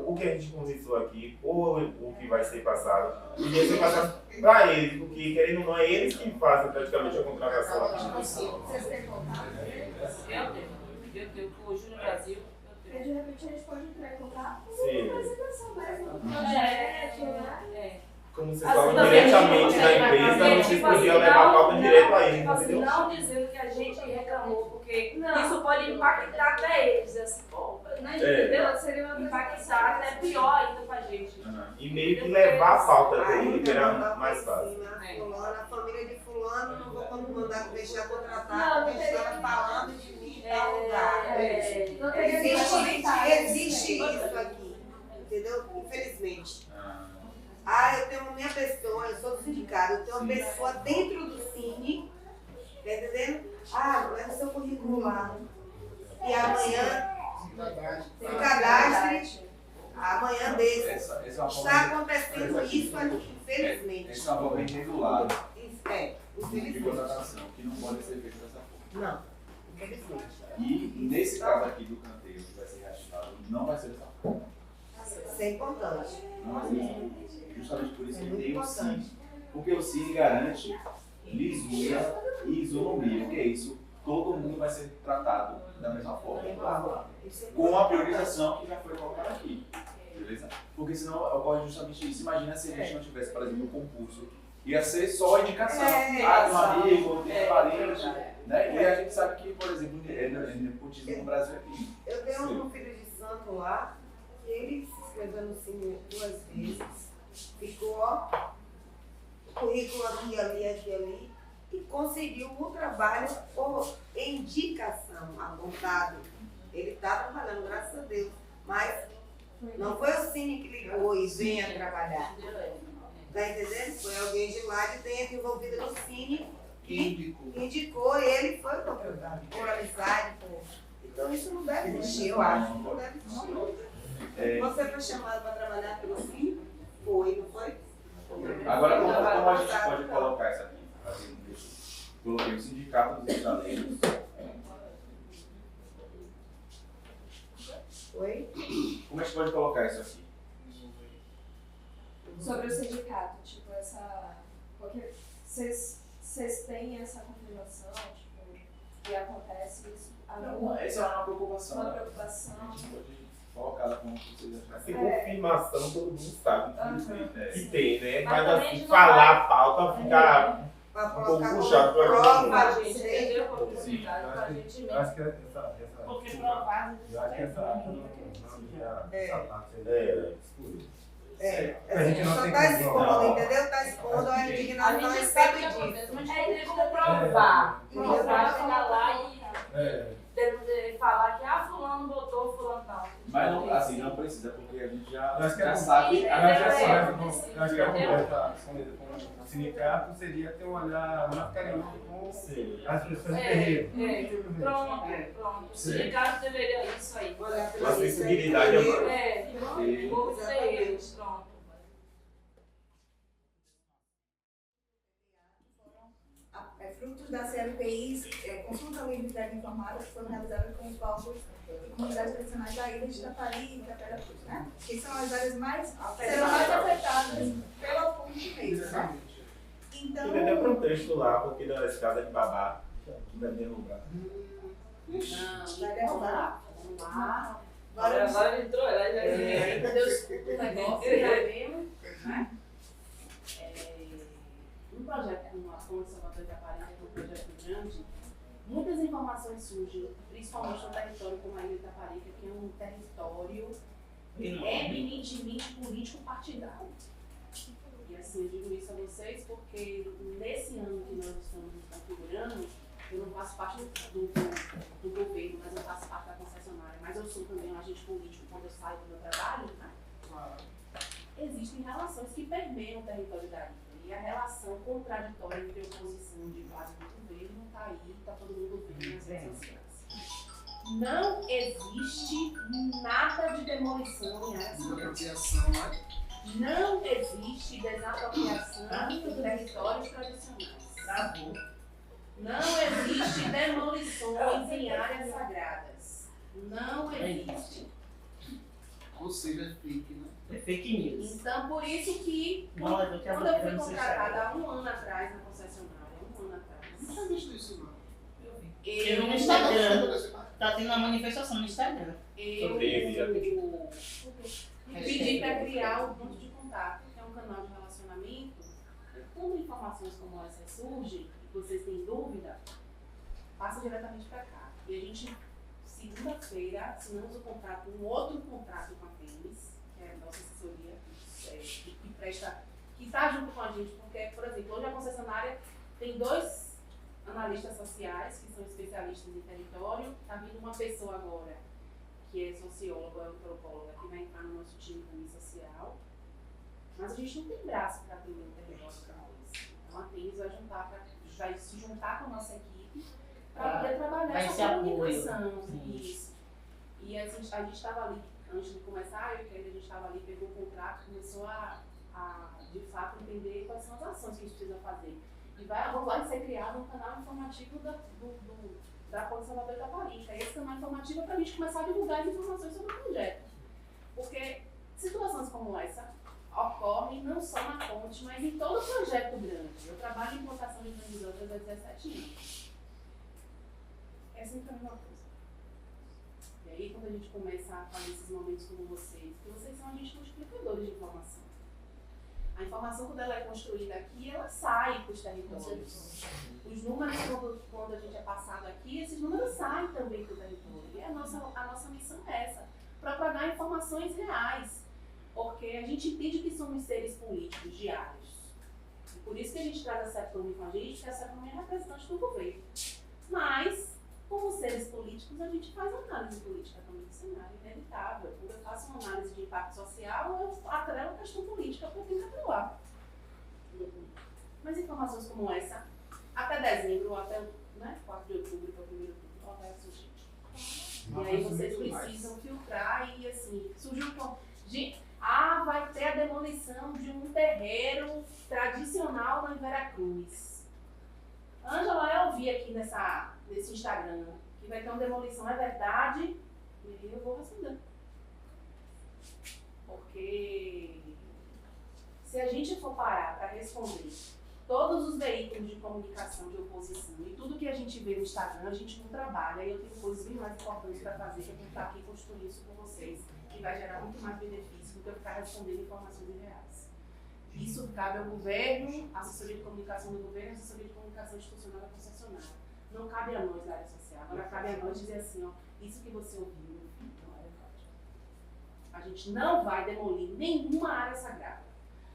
Speaker 9: o que a gente conversou aqui, ou o que vai ser passado, podia ser passado para eles, porque querendo ou não, é eles que fazem praticamente a contratação.
Speaker 3: Vocês têm contato?
Speaker 2: Eu tenho com o Júnior Brasil.
Speaker 3: Porque de repente a gente pode entrar em contato com
Speaker 9: Sim.
Speaker 3: uma apresentação mesmo, um projeto, né?
Speaker 9: Como vocês
Speaker 2: Assim,
Speaker 9: falam
Speaker 2: também
Speaker 9: diretamente
Speaker 2: a
Speaker 9: na
Speaker 2: gente consegue
Speaker 9: empresa,
Speaker 2: fazer,
Speaker 9: vocês
Speaker 2: tipo
Speaker 9: podiam
Speaker 2: assim,
Speaker 9: levar a pauta
Speaker 2: não,
Speaker 9: direto a eles,
Speaker 2: tipo assim,
Speaker 9: entendeu?
Speaker 2: não dizendo que a gente reclamou, porque isso pode impactar até eles, assim, pô, né, entendeu? Seria uma impactar até pior ainda pra gente.
Speaker 9: E meio que levar a pauta dele, que era mais fácil.
Speaker 6: Fulano, a família de fulano, não vou mandar deixar
Speaker 2: Não,
Speaker 6: contratar,
Speaker 2: não
Speaker 6: porque estava falando de mim em tal lugar.
Speaker 2: Não teria
Speaker 6: Existe isso aqui, entendeu? Infelizmente. Eu tenho minha pessoa, eu sou do sindicato, eu tenho uma pessoa dentro do Cine, tá entendendo? Leva o seu currículo lá. E amanhã se cadastre. amanhã desse.
Speaker 8: Essa é uma forma
Speaker 6: Está acontecendo isso aqui, infelizmente.
Speaker 8: Essa é uma forma irregular
Speaker 6: Isso, é,
Speaker 8: de
Speaker 6: infelizmente.
Speaker 8: contratação, que não pode ser feita dessa forma.
Speaker 6: Não, infelizmente.
Speaker 8: E nesse caso aqui do canteiro, que vai ser reativado, não vai ser dessa forma.
Speaker 6: Isso é importante.
Speaker 8: Não vai ser dessa forma. Justamente por isso
Speaker 6: É
Speaker 8: que
Speaker 6: muito
Speaker 8: tem o
Speaker 6: importante.
Speaker 8: CIN. Porque o CIN garante lisura e isonomia. O que é isso? Todo mundo vai ser tratado da mesma forma.
Speaker 6: Isso é
Speaker 8: Com a priorização que já foi colocada aqui. Beleza? Porque senão ocorre justamente isso. Imagina se a gente não tivesse, por exemplo, um concurso. Ia ser só a indicação. Tem um amigo, tem um parente. Né? E a gente sabe que, por exemplo, nepotismo no Brasil é aqui.
Speaker 6: Eu tenho um filho de santo lá, que ele se inscreveu no Cine 2 vezes. Ficou, ó, currículo aqui, ali, e conseguiu o trabalho por indicação, apontado. Ele está trabalhando, graças a Deus. Mas não foi o Cine que ligou e venha trabalhar. Está entendendo? Foi alguém de lá de dentro envolvido no Cine que indicou e ele foi contratado. Por amizade, por... Então isso não deve existir, eu acho. Não deve existir. Você foi chamado para trabalhar pelo Cine? Foi, não foi?
Speaker 8: Agora, como a gente pode colocar isso aqui? Coloquei o Sindicato dos Estaleiros.
Speaker 6: Foi?
Speaker 8: Como a gente pode colocar isso aqui?
Speaker 10: Sobre o sindicato, tipo, essa. Porque vocês têm essa confirmação, tipo, que acontece isso?
Speaker 8: Essa é uma preocupação.
Speaker 10: Uma
Speaker 8: Né?
Speaker 10: preocupação.
Speaker 8: A gente pode colocar ela como vocês
Speaker 9: Assim,
Speaker 8: acharem.
Speaker 9: confirmação, todo mundo sabe que tem, né?
Speaker 10: Mas
Speaker 9: Mas
Speaker 10: também
Speaker 9: assim,
Speaker 10: não
Speaker 9: falar
Speaker 10: vai-
Speaker 9: a pauta fica
Speaker 6: Para
Speaker 9: um pouco
Speaker 6: colocar
Speaker 9: puxado
Speaker 6: como
Speaker 9: para
Speaker 6: prova,
Speaker 2: A
Speaker 6: gente.
Speaker 2: gente entendeu a oportunidade pra gente
Speaker 9: Eu
Speaker 2: mesmo.
Speaker 9: acho que essa
Speaker 7: Porque provado
Speaker 9: eu acho que essa parte aí
Speaker 6: É,
Speaker 9: a gente não
Speaker 6: só
Speaker 9: tem
Speaker 6: está
Speaker 9: como
Speaker 6: expondo,
Speaker 9: provar.
Speaker 6: entendeu? Está expondo a
Speaker 2: A
Speaker 6: indignação a
Speaker 2: gente
Speaker 6: respeito
Speaker 2: sabe o que
Speaker 6: disso.
Speaker 2: acontece, mas
Speaker 10: É,
Speaker 2: tem
Speaker 10: tem
Speaker 2: como
Speaker 10: como
Speaker 2: provar.
Speaker 6: provar.
Speaker 2: Provar, chegar lá e
Speaker 9: É.
Speaker 2: falar que fulano botou, fulano não.
Speaker 8: Mas não, assim, não precisa, porque a gente
Speaker 9: Eu acho que
Speaker 8: já
Speaker 9: é
Speaker 8: sabe.
Speaker 9: A gente já
Speaker 2: É,
Speaker 9: conversa
Speaker 2: é,
Speaker 9: com
Speaker 2: sim,
Speaker 9: eu acho que a
Speaker 2: entendeu?
Speaker 9: conversa com o sindicato seria ter um olhar mais carinhoso com as pessoas do terreiro.
Speaker 2: Pronto. O sindicato deveria isso aí.
Speaker 6: Olhar
Speaker 9: A sensibilidade é
Speaker 2: O povo de terreiros, pronto.
Speaker 3: Frutos da CLPI, consulta livre de informada, que foram realizadas com os povos e comunidades tradicionais da ilha de Tapari e Itapera Cruz, né? Que são as áreas mais, serão mais afetadas pela ponte mesmo, né? Então,
Speaker 9: Tem até protesto lá, porque das casas de babá que vai derrubar.
Speaker 3: vai derrubar.
Speaker 5: Vamos lá.
Speaker 2: Agora entrou, ela já
Speaker 5: Ainda deu desculpa o negócio, tá vendo? Né? Um projeto como a Ponte Salvador de Aparência, que é um projeto grande, muitas informações surgem, principalmente no território como a Ilha de Itaparica, que é um território eminentemente político-partidário. E assim, eu digo isso a vocês porque nesse ano que nós estamos nos configurando, eu não faço parte do governo, mas eu faço parte da concessionária, mas eu sou também um agente político quando eu saio do meu trabalho, né? Existem relações que permeiam o território da ilha. E a relação contraditória entre oposição de base do governo está aí, está todo mundo vendo nas redes sociais. Não existe nada de demolição em áreas
Speaker 4: Desapropriação, né?
Speaker 5: Não existe desapropriação de territórios tradicionais. Não existe demolições em áreas sagradas. Não existe.
Speaker 4: Ou seja, é fake, né?
Speaker 7: É fake news.
Speaker 5: Então, por isso que,
Speaker 7: Não, eu quero
Speaker 5: quando eu fui
Speaker 7: não sei
Speaker 5: contratada há um ano atrás na concessionária,
Speaker 4: Não tinha visto isso, não.
Speaker 7: Eu no Instagram. Tá tendo uma manifestação no Instagram.
Speaker 5: eu pedi para criar um ponto de contato, que é um canal de relacionamento. E quando informações como essas surgem, e vocês têm dúvida, passa diretamente para cá. E a gente, segunda-feira, assinamos um contrato, um outro contrato com a Temis, que é a nossa assessoria, que presta, que está junto com a gente, porque, por exemplo, hoje a concessionária tem 2 analistas sociais, que são especialistas em território. Está vindo uma pessoa agora, que é socióloga, antropóloga, que vai entrar no nosso time também social. Mas a gente não tem braço para atender o território para nós. Então a Temis vai se juntar com a nossa equipe para poder trabalhar
Speaker 7: Vai
Speaker 5: essa
Speaker 7: ser apoio.
Speaker 5: comunicação. Isso. E a gente estava ali antes de começar, eu que a gente estava ali, pegou o contrato, começou a de fato entender quais são as ações que a gente precisa fazer. E vai ser criado um canal informativo da Ponte Salvador Itaparica. Esse canal informativo é para a gente começar a divulgar as informações sobre o projeto. Porque situações como essa ocorrem não só na ponte, mas em todo projeto grande. Eu trabalho em implantação de transmissões há 17 anos. É sempre a mesma coisa. E aí, quando a gente começa a fazer esses momentos como vocês, porque vocês são agentes multiplicadores de informação. A informação, quando ela é construída aqui, ela sai para os territórios. Os números, quando a gente é passado aqui, esses números saem também para o território. E a nossa missão é essa, propagar informações reais. Porque a gente entende que somos seres políticos diários. E por isso que a gente traz a CEPLUME com a gente, porque a CEPLUME é representante do governo. Mas, como seres políticos, a gente faz análise política também do cenário, inevitável. Quando eu faço uma análise de impacto social, eu atrelo a questão política porque eu tenho que atrelar. Mas informações como essa, até dezembro, ou até 4 de outubro, que é o primeiro turno, ela vai surgir. E aí vocês precisam filtrar e assim, surgiu vai ter a demolição de um terreiro tradicional em Veracruz. Ângela, eu vi aqui nesse Instagram que vai ter uma demolição, é verdade? E eu vou responder. Porque se a gente for parar para responder todos os veículos de comunicação de oposição e tudo que a gente vê no Instagram, a gente não trabalha. E eu tenho coisas bem mais importantes para fazer, que eu vou estar aqui construindo isso com vocês, que vai gerar muito mais benefício do que eu ficar respondendo informações irreais. Isso cabe ao governo, à assessoria de comunicação do governo, à assessoria de comunicação institucional da concessionária. Não cabe a nós da área social. Agora cabe a nós dizer assim, ó, isso que você ouviu não é verdade. A gente não vai demolir nenhuma área sagrada.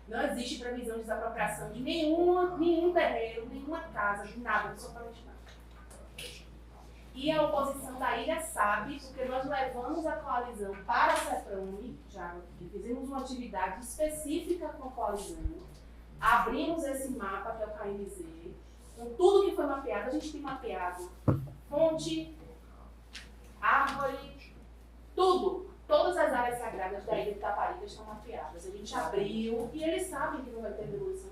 Speaker 5: Não existe previsão de desapropriação de nenhum terreiro, nenhuma casa, de nada, absolutamente nada. E a oposição da ilha sabe, porque nós levamos a coalizão para a CEPLUME, já fizemos uma atividade específica com a coalizão, abrimos esse mapa, que é o KMZ, com tudo que foi mapeado. A gente tem mapeado fonte, árvore, tudo. Todas as áreas sagradas da ilha de Itaparica estão mapeadas. A gente abriu e eles sabem que não vai ter demolição.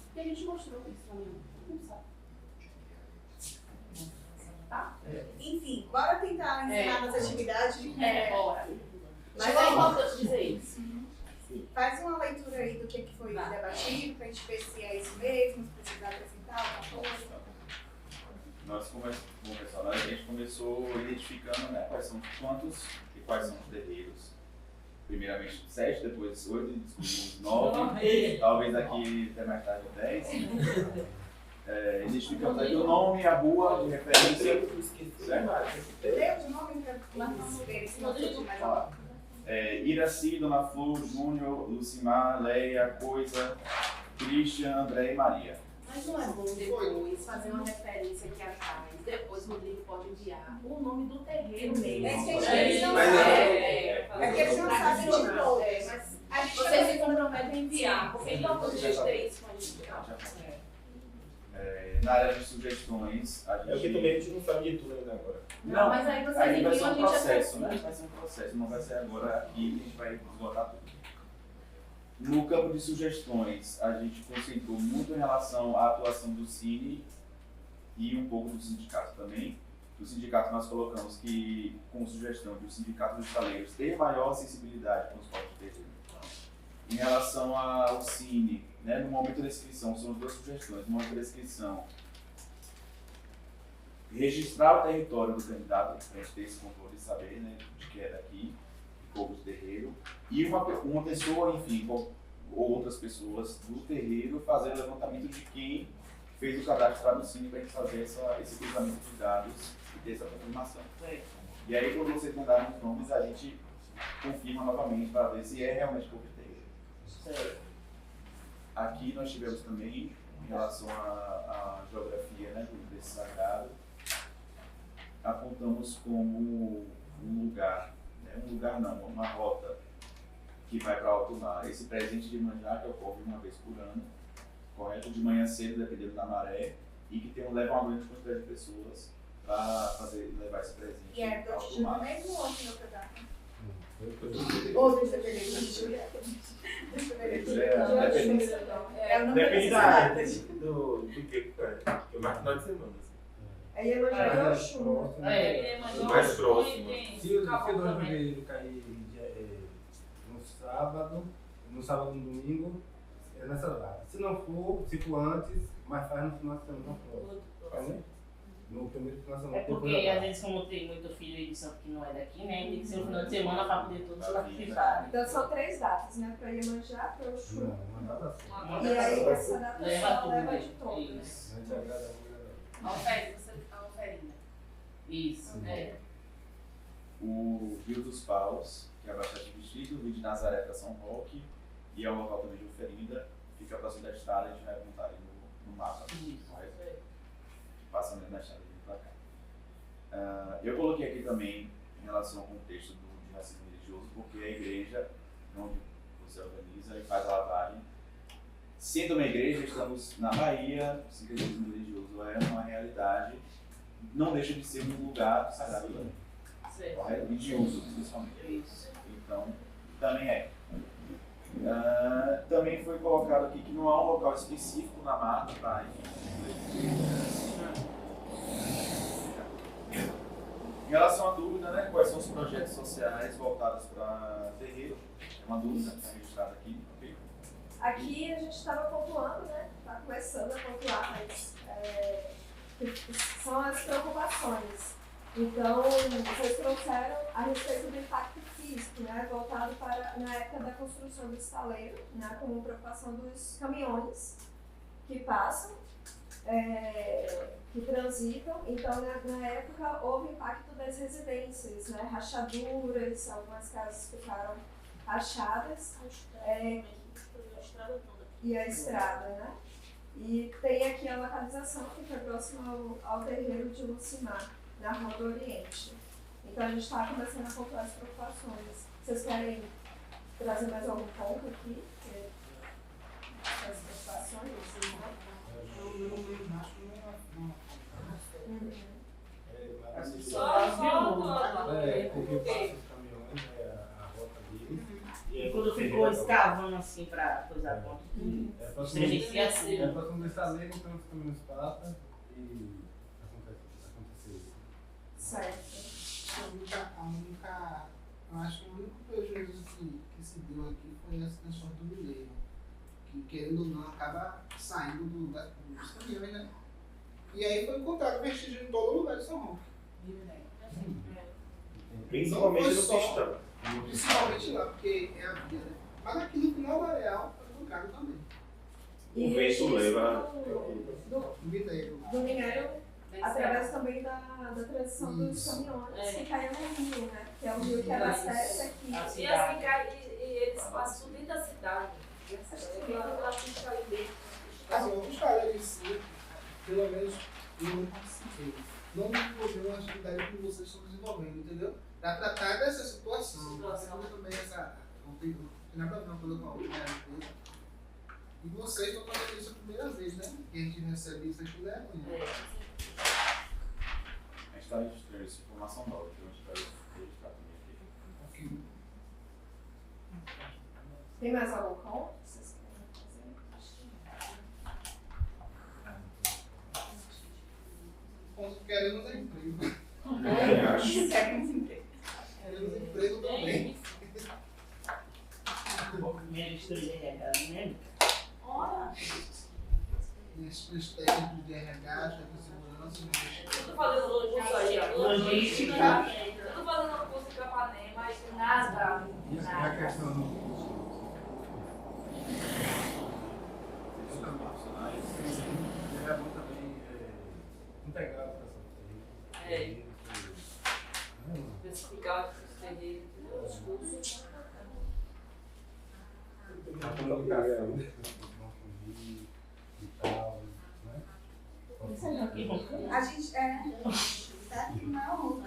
Speaker 5: Porque a gente mostrou isso para mim. Não sabe. Tá?
Speaker 3: Enfim, bora tentar encerrar nossa atividade.
Speaker 5: Bora. Mas é importante dizer isso.
Speaker 3: Faz uma leitura aí do que foi debatido, pra gente ver se é isso mesmo, se precisar acrescentar alguma coisa.
Speaker 8: Nós começamos, a gente começou identificando, né, quais são os pontos e quais são os terreiros. Primeiramente 7, depois 8, descobrimos 9, talvez daqui até mais tarde 10. Identificamos aqui o nome, a rua de referência.
Speaker 3: Lê o nome para ver se não surge mais alguma coisa.
Speaker 8: Iraci, Dona Flor, Júnior, Lucimar, Leia, Coisa, Christian, André e Maria.
Speaker 5: Mas não é bom depois fazer uma referência aqui atrás, depois o Rodrigo pode enviar o nome do terreiro mesmo.
Speaker 3: É que eles não sabem de todos.
Speaker 5: Mas vocês se comprometem a enviar, porque é importante a gente ter isso com a gente.
Speaker 8: Na área de sugestões, a gente...
Speaker 9: É o que também a gente não sabe de tudo ainda agora.
Speaker 5: Não, mas aí vocês
Speaker 8: vai ser
Speaker 5: enviam,
Speaker 8: um
Speaker 5: a gente
Speaker 8: processo, né? Vai ser um processo, não vai ser agora aqui que a gente vai esgotar tudo. No campo de sugestões, a gente concentrou muito em relação à atuação do Cine e um pouco do sindicato também. Do sindicato nós colocamos que, com sugestão de o sindicato dos estaleiros ter maior sensibilidade com os cortes de terreno. Em relação ao Cine, né, no momento da inscrição, são duas sugestões. No momento da inscrição, registrar o território do candidato, para a gente ter esse controle de saber, né, de que é daqui, de Povo do Terreiro, e uma pessoa, enfim, ou outras pessoas do terreiro fazer o levantamento de quem fez o cadastro lá no Cine para a gente fazer esse cruzamento de dados e ter essa confirmação. E aí, quando vocês mandarem os nomes, a gente confirma novamente para ver se é realmente Povo do Terreiro. Aqui nós tivemos também, em relação à geografia, né, do desse sagrado, apontamos como um lugar, né, uma rota que vai para Alto Mar. Esse presente de manjar que ocorre uma vez por ano, correto? De manhã cedo, dependendo da maré, e que leva uma grande quantidade de pessoas para levar esse presente.
Speaker 3: E é do Alto Mar mesmo ou aqui no Pedaço? Ou desdependente de Júlia.
Speaker 9: Depende da área, do que é. Eu marco final de semana.
Speaker 3: Aí eu já acho.
Speaker 9: Mais próximo. Se o 2 de fevereiro cair no sábado e no domingo, é nessa data. Se não for, se for antes, mas faz no final de semana próximo. No primeiro final de semana.
Speaker 7: É porque às vezes como tem muito filho de santo que não é daqui, né? Tem que ser o final de semana para poder todos participar.
Speaker 10: Então são 3 datas, né? Para Iemanjá, para o Xu.
Speaker 9: Não, uma data só.
Speaker 10: E aí essa data
Speaker 7: Leva
Speaker 10: só
Speaker 7: tudo,
Speaker 10: leva de todas.
Speaker 9: A gente agrada
Speaker 5: A oferenda, você está oferenda.
Speaker 7: Isso, é.
Speaker 8: O Rio dos Paus, que é bastante vestido, o Rio de Nazaré para São Roque, e é um local também de oferenda, fica próximo da estrada, a gente vai montar ali no mapa, correto? Passando da estrada e para cá. Eu coloquei aqui também em relação ao contexto de racismo religioso, porque a igreja, onde você organiza e faz a lavagem, sendo uma igreja, estamos na Bahia, o sincretismo religioso é uma realidade, não deixa de ser um lugar sagrado também. Correto? E de uso, principalmente. Então, também é. Também foi colocado aqui que não há um local específico na mata para Em relação à dúvida, né, quais são os projetos sociais voltados para terreiro? É uma dúvida que está registrada aqui. Okay?
Speaker 10: Aqui a gente estava pontuando, né? Está começando a pontuar, mas são as preocupações. Então, vocês trouxeram a respeito do impacto físico, né, voltado para, na época da construção do estaleiro, né, como preocupação dos caminhões que passam, que transitam. Então, na época, houve impacto das residências, né, rachaduras, algumas casas ficaram rachadas, e a estrada, né? E tem aqui a localização, que fica próximo ao terreiro de Lucimar, na Rua do Oriente. Então a gente está começando a pontuar as preocupações. Vocês querem trazer mais algum ponto aqui? As preocupações?
Speaker 9: porque passa os caminhões, a rota deles.
Speaker 7: E quando ficou escavando assim para coisar ponto,
Speaker 9: É próximo do estaleiro, então os caminhões passam e acontece isso.
Speaker 10: Certo.
Speaker 4: Eu acho que o único prejuízo que se deu aqui foi essa questão do mineiro, que querendo ou não acaba saindo dos caminhões, né? E aí foi encontrado vestígio em todo lugar de São Roque.
Speaker 9: Principalmente no pistão.
Speaker 4: Principalmente lá, porque é a via, né? Mas aqui no final da Areal foi colocado também.
Speaker 9: O vento leva
Speaker 4: O mineiro.
Speaker 10: Do minério, através também da transição dos caminhões que caiu no rio, né? Que é o rio que abastece aqui.
Speaker 2: E assim, e eles passam dentro da cidade. Eu acho que caiu dentro.
Speaker 4: Assim, vamos falar isso, pelo menos eu não participei. Não me envolveu na atividade que vocês estão desenvolvendo, entendeu? Para tratar dessa situação. Também essa. Não tem nada a ver com a outra empresa. E vocês estão fazendo isso a primeira vez, né? Que a gente recebe isso aqui da manhã.
Speaker 8: A gente está registrando essa informação nova, então a gente vai registrar também aqui.
Speaker 10: Tem mais algum ponto que vocês querem fazer?
Speaker 4: Queremos emprego.
Speaker 10: Queremos emprego.
Speaker 4: Queremos emprego também.
Speaker 7: Ministro de RH, né?
Speaker 2: Olha,
Speaker 4: Os técnicos de RH, de segurança,
Speaker 2: eu tô fazendo curso aí, ó.
Speaker 7: Logística.
Speaker 2: Eu tô fazendo curso em Capanema, mas nada.
Speaker 9: Isso é a questão do é bom também integrar a educação.
Speaker 2: Especificar os terreiros, os cursos.
Speaker 9: A comunicação, vão fugir e tal, né?
Speaker 3: A gente tá aqui não.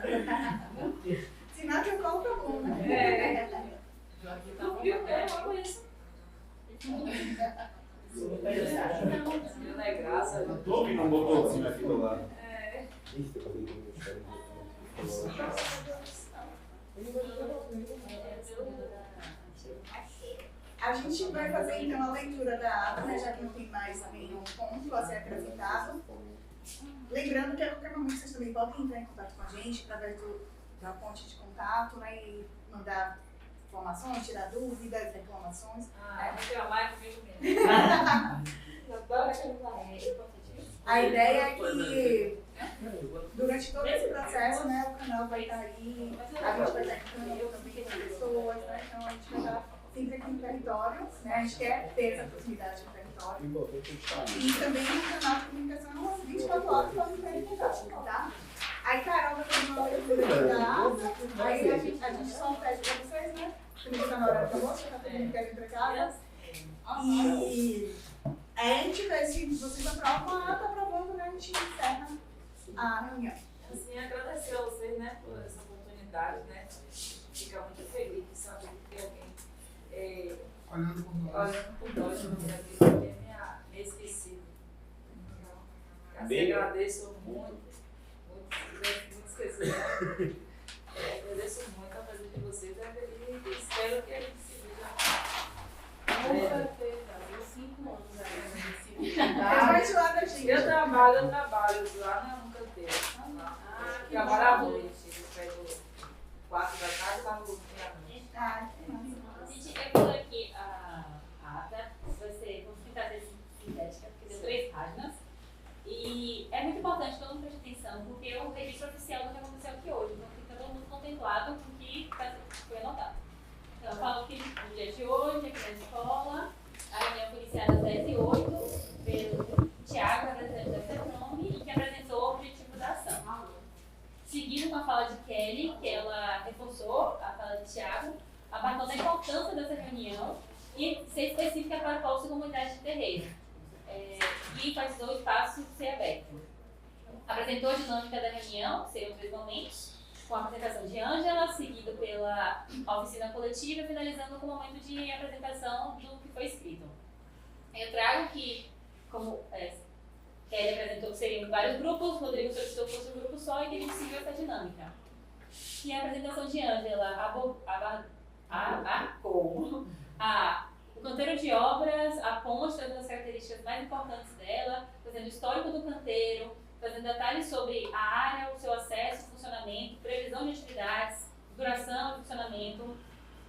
Speaker 3: Sinal que eu compro algum, né?
Speaker 2: Não viu? Olha isso. Não é graça.
Speaker 9: Tô ouvindo um botãozinho aqui do lado.
Speaker 3: A gente vai fazer então a leitura da ata, né, já que não tem mais nenhum ponto a ser acrescentado. Lembrando que a qualquer momento vocês também podem entrar em contato com a gente através da ponte de contato, né, e mandar informações, tirar dúvidas, reclamações.
Speaker 2: Reclamar comigo mesmo. Eu adoro reclamar.
Speaker 3: A ideia é que durante todo esse processo, né, o canal vai estar aí, a gente vai estar entrando também com pessoas, né, então a gente vai estar sempre aqui no território, né, a gente quer ter essa proximidade com o território. E também no canal de comunicação, às 24 horas, pode entrar em contato, tá? Aí Carol vai fazer uma leitura da ata, aí a gente só pede para vocês, né, também está na hora da moça, tá todo mundo querendo ir para casa. E aí a gente vê se vocês aprovam a ata, aprovando, né, a gente encerra a reunião.
Speaker 2: Assim, agradecer a vocês, né, por essa oportunidade, né, fica muito feliz de saber que tem alguém
Speaker 4: Olhando por nós,
Speaker 2: no Brasil, que é me esquecido. Então, assim, agradeço muito esquecido. Agradeço muito a presença de vocês e espero que a gente se veja.
Speaker 5: Com certeza, eu 5 anos aí
Speaker 2: Eu trabalho lá no canteiro. Trabalho à noite. Eu pego 4 da tarde e lá no grupo da noite.
Speaker 11: Gente, eu vou aqui a ata, vai ser, vamos tentar ser sintética, porque deu 3 páginas. E é muito importante que todo mundo preste atenção, porque é o registro oficial do que aconteceu aqui hoje. Então fica todo mundo contemplado com o que foi anotado. Então, eu falo que no dia de hoje, aqui na escola, a reunião foi iniciada às 10h08 pelo Tiago, representante da FEPROME, e que apresentou o objetivo da ação. Seguindo com a fala de Kelly, que ela reforçou a fala de Tiago, abarcando a importância dessa reunião e ser específica para a Pulse Comunidade de Terreiro. E enfatizou o espaço ser aberto. Apresentou a dinâmica da reunião, que seriam 3 momentos, com a apresentação de Ângela, seguido pela oficina coletiva, finalizando com o momento de apresentação do que foi escrito. Eu trago que, como Kelly apresentou que seriam vários grupos, Rodrigo solicitou que fosse um grupo só e que a gente seguiu essa dinâmica. E a apresentação de Ângela abarcou o canteiro de obras, a ponte, trazendo as características mais importantes dela, trazendo o histórico do canteiro, trazendo detalhes sobre a área, o seu acesso, funcionamento, previsão de atividades, duração e funcionamento.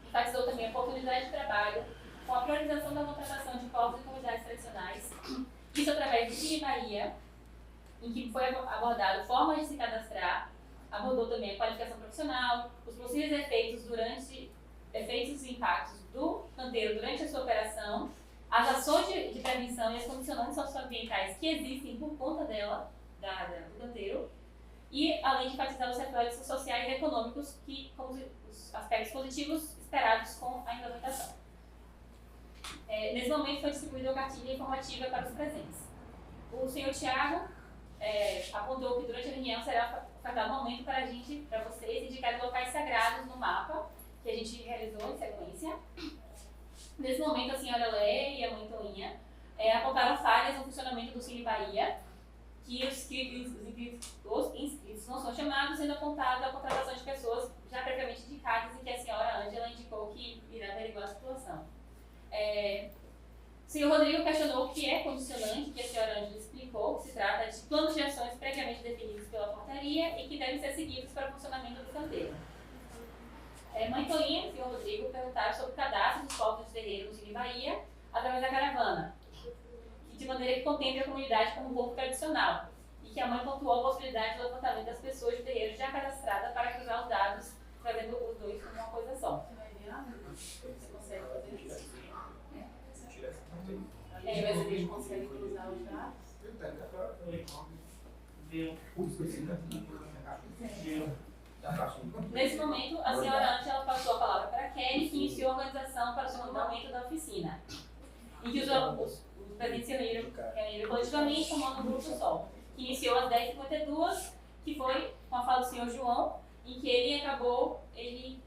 Speaker 11: Enfatizou também a oportunidade de trabalho, com a priorização da contratação de povos e comunidades tradicionais, isso através do Cine Bahia, em que foi abordado formas de se cadastrar, abordou também a qualificação profissional, os possíveis efeitos e impactos do canteiro durante a sua operação, as ações de prevenção e as condicionantes socioambientais que existem por conta dela, do canteiro, e além de enfatizar os reflexos sociais e econômicos como os aspectos positivos esperados com a implementação. Nesse momento foi distribuída uma cartilha informativa para os presentes. O senhor Tiago apontou que durante a reunião será ofertado um momento para vocês indicarem locais sagrados no mapa, que a gente realizou em sequência. Nesse momento, a senhora Lé e a mãe Toinha apontaram falhas no funcionamento do Cine Bahia, que os inscritos não são chamados, sendo apontada a contratação de pessoas já previamente indicadas e que a senhora Ângela indicou que irá averiguar a situação. O senhor Rodrigo questionou o que é condicionante, que a senhora Ângela explicou, que se trata de planos de ações previamente definidos pela portaria e que devem ser seguidos para o funcionamento do canteiro. Mãe Toinha e o senhor Rodrigo perguntaram sobre o cadastro dos povos de terreiro no Cine Bahia através da caravana, de maneira que contemple a comunidade como um povo tradicional, e que a mãe pontuou a possibilidade do levantamento das pessoas de terreiro já cadastradas para cruzar os dados, trazendo os dois como uma coisa só.
Speaker 5: Você consegue fazer isso? Mas a gente consegue cruzar os dados?
Speaker 11: Nesse momento, a senhora Ângela passou a palavra para a Kelly, que iniciou a organização para o segundo momento da oficina, em que os presentes se reuniram coletivamente, formando um grupo só, que iniciou às 10h52, que foi com a fala do senhor João, em que ele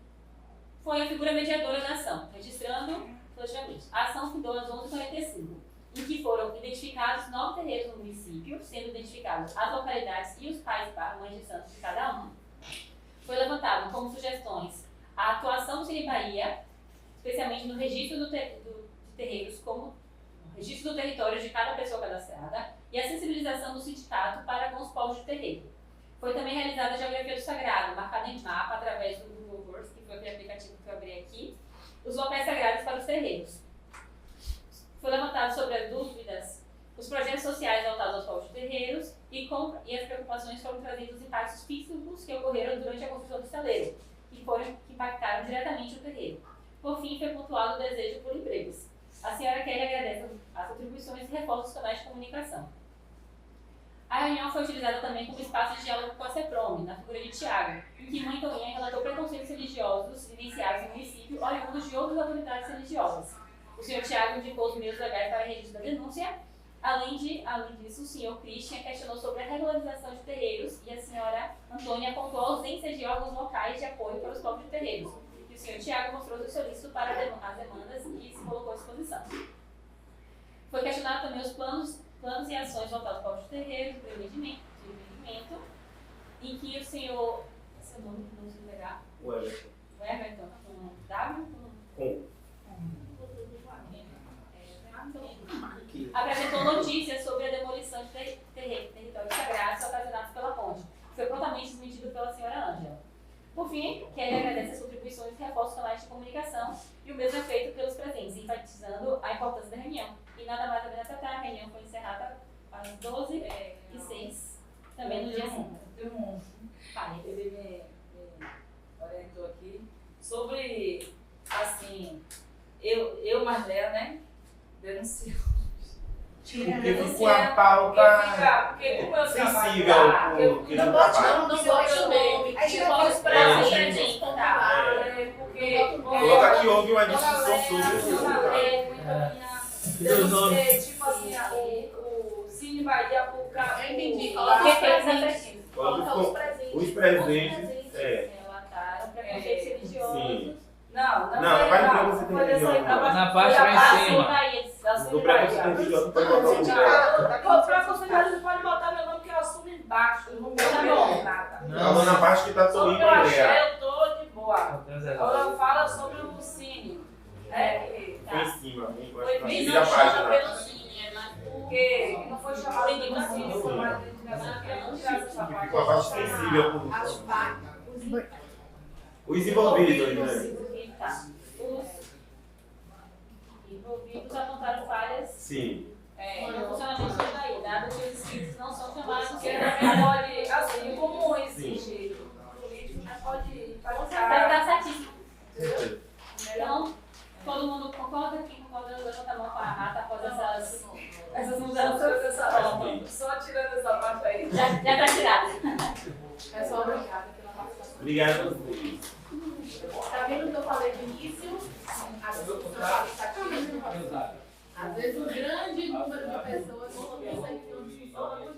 Speaker 11: foi a figura mediadora da ação, registrando coletivamente. A ação findou às 11h45, em que foram identificados 9 terreiros no município, sendo identificados as localidades e os pais e mães de santos de cada um. Foi levantado como sugestões a atuação do Cine Bahia, especialmente no registro do terreiros como registro do território de cada pessoa cadastrada e a sensibilização do sindicato para com os povos de terreiro. Foi também realizada a geografia do sagrado, marcada em mapa através do Google Earth, que foi aquele aplicativo que eu abri aqui, os locais sagrados para os terreiros. Foi levantado sobre as dúvidas, os projetos sociais voltados aos povos de terreiros e as preocupações foram trazidos os impactos físicos que ocorreram durante a construção do estaleiro, que impactaram diretamente o terreiro. Por fim, foi pontuado o desejo por empregos. A senhora Kelly agradece as contribuições e reforça os canais de comunicação. A reunião foi utilizada também como espaço de diálogo com a CEPROM, na figura de Tiago, em que Mãe Toninha relatou preconceitos religiosos vivenciados no município, oriundos de outras autoridades religiosas. O senhor Tiago indicou os meios legais para a registro da denúncia. Além disso, o senhor Christian questionou sobre a regularização de terreiros e a senhora Antônia apontou a ausência de órgãos locais de apoio para os povos de terreiros. E o senhor Tiago mostrou seu solícito para as demandas e se colocou à disposição. Foi questionado também os planos e ações voltados para os povos de terreiros, do empreendimento, em que o senhor... Seu nome não se pegar?
Speaker 1: O Everton.
Speaker 11: O Everton, com W?
Speaker 1: Com.
Speaker 11: Apresentou notícias sobre a demolição de territórios sagrados ocasionados pela ponte, que foi prontamente desmentido pela senhora Ângela. Por fim, Kelly agradece as contribuições e reforça os canais de comunicação, e o mesmo é feito pelos presentes, enfatizando a importância da reunião. E nada mais a tratar, a reunião foi encerrada às 12h06, também no dia 5.
Speaker 2: Ele me orientou aqui sobre, assim, eu Marlea, né, denuncio.
Speaker 1: Porque ficou a pauta sensível com que não trabalha.
Speaker 2: Não gosto mesmo.
Speaker 1: Coloca que houve uma discussão sobre
Speaker 2: tipo assim, o Cine Bahia por causa. Eu entendi.
Speaker 11: Coloca
Speaker 1: os presentes.
Speaker 11: Relataram preconceitos religiosos.
Speaker 2: Não,
Speaker 1: na parte do preconceito religioso.
Speaker 12: Na parte lá em cima.
Speaker 1: Do preconceito religioso pode botar o nome.
Speaker 2: O preconceito religioso pode botar meu nome que eu assumo embaixo. Eu não vou nada.
Speaker 1: Não, na parte que tá
Speaker 2: sobre
Speaker 1: sorrindo,
Speaker 2: o axé, eu tô de boa. Ela fala sobre o Cine.
Speaker 1: Foi em cima.
Speaker 2: Vira a página. Porque não foi chamado de Cine, foi mais de identificação.
Speaker 1: Ficou a parte sensível com os envolvidos, né?
Speaker 11: Tá. Os envolvidos apontaram falhas.
Speaker 1: Sim.
Speaker 11: No funcionamento disso daí. Nada que os inscritos não são chamados.
Speaker 2: Porque pode, assim, como existe político, mas pode
Speaker 11: estar certíssimo. Então, todo mundo concorda? Quem concorda, levanta a mão com a rata após essas mudanças.
Speaker 2: Essa forma. Só tirando essa parte aí.
Speaker 11: Já tá tirado.
Speaker 5: É só obrigada pela participação.
Speaker 1: Obrigado a vocês.
Speaker 5: Tá vendo o que eu falei no início? Às vezes o grande número de pessoas não consegue ter uma discussão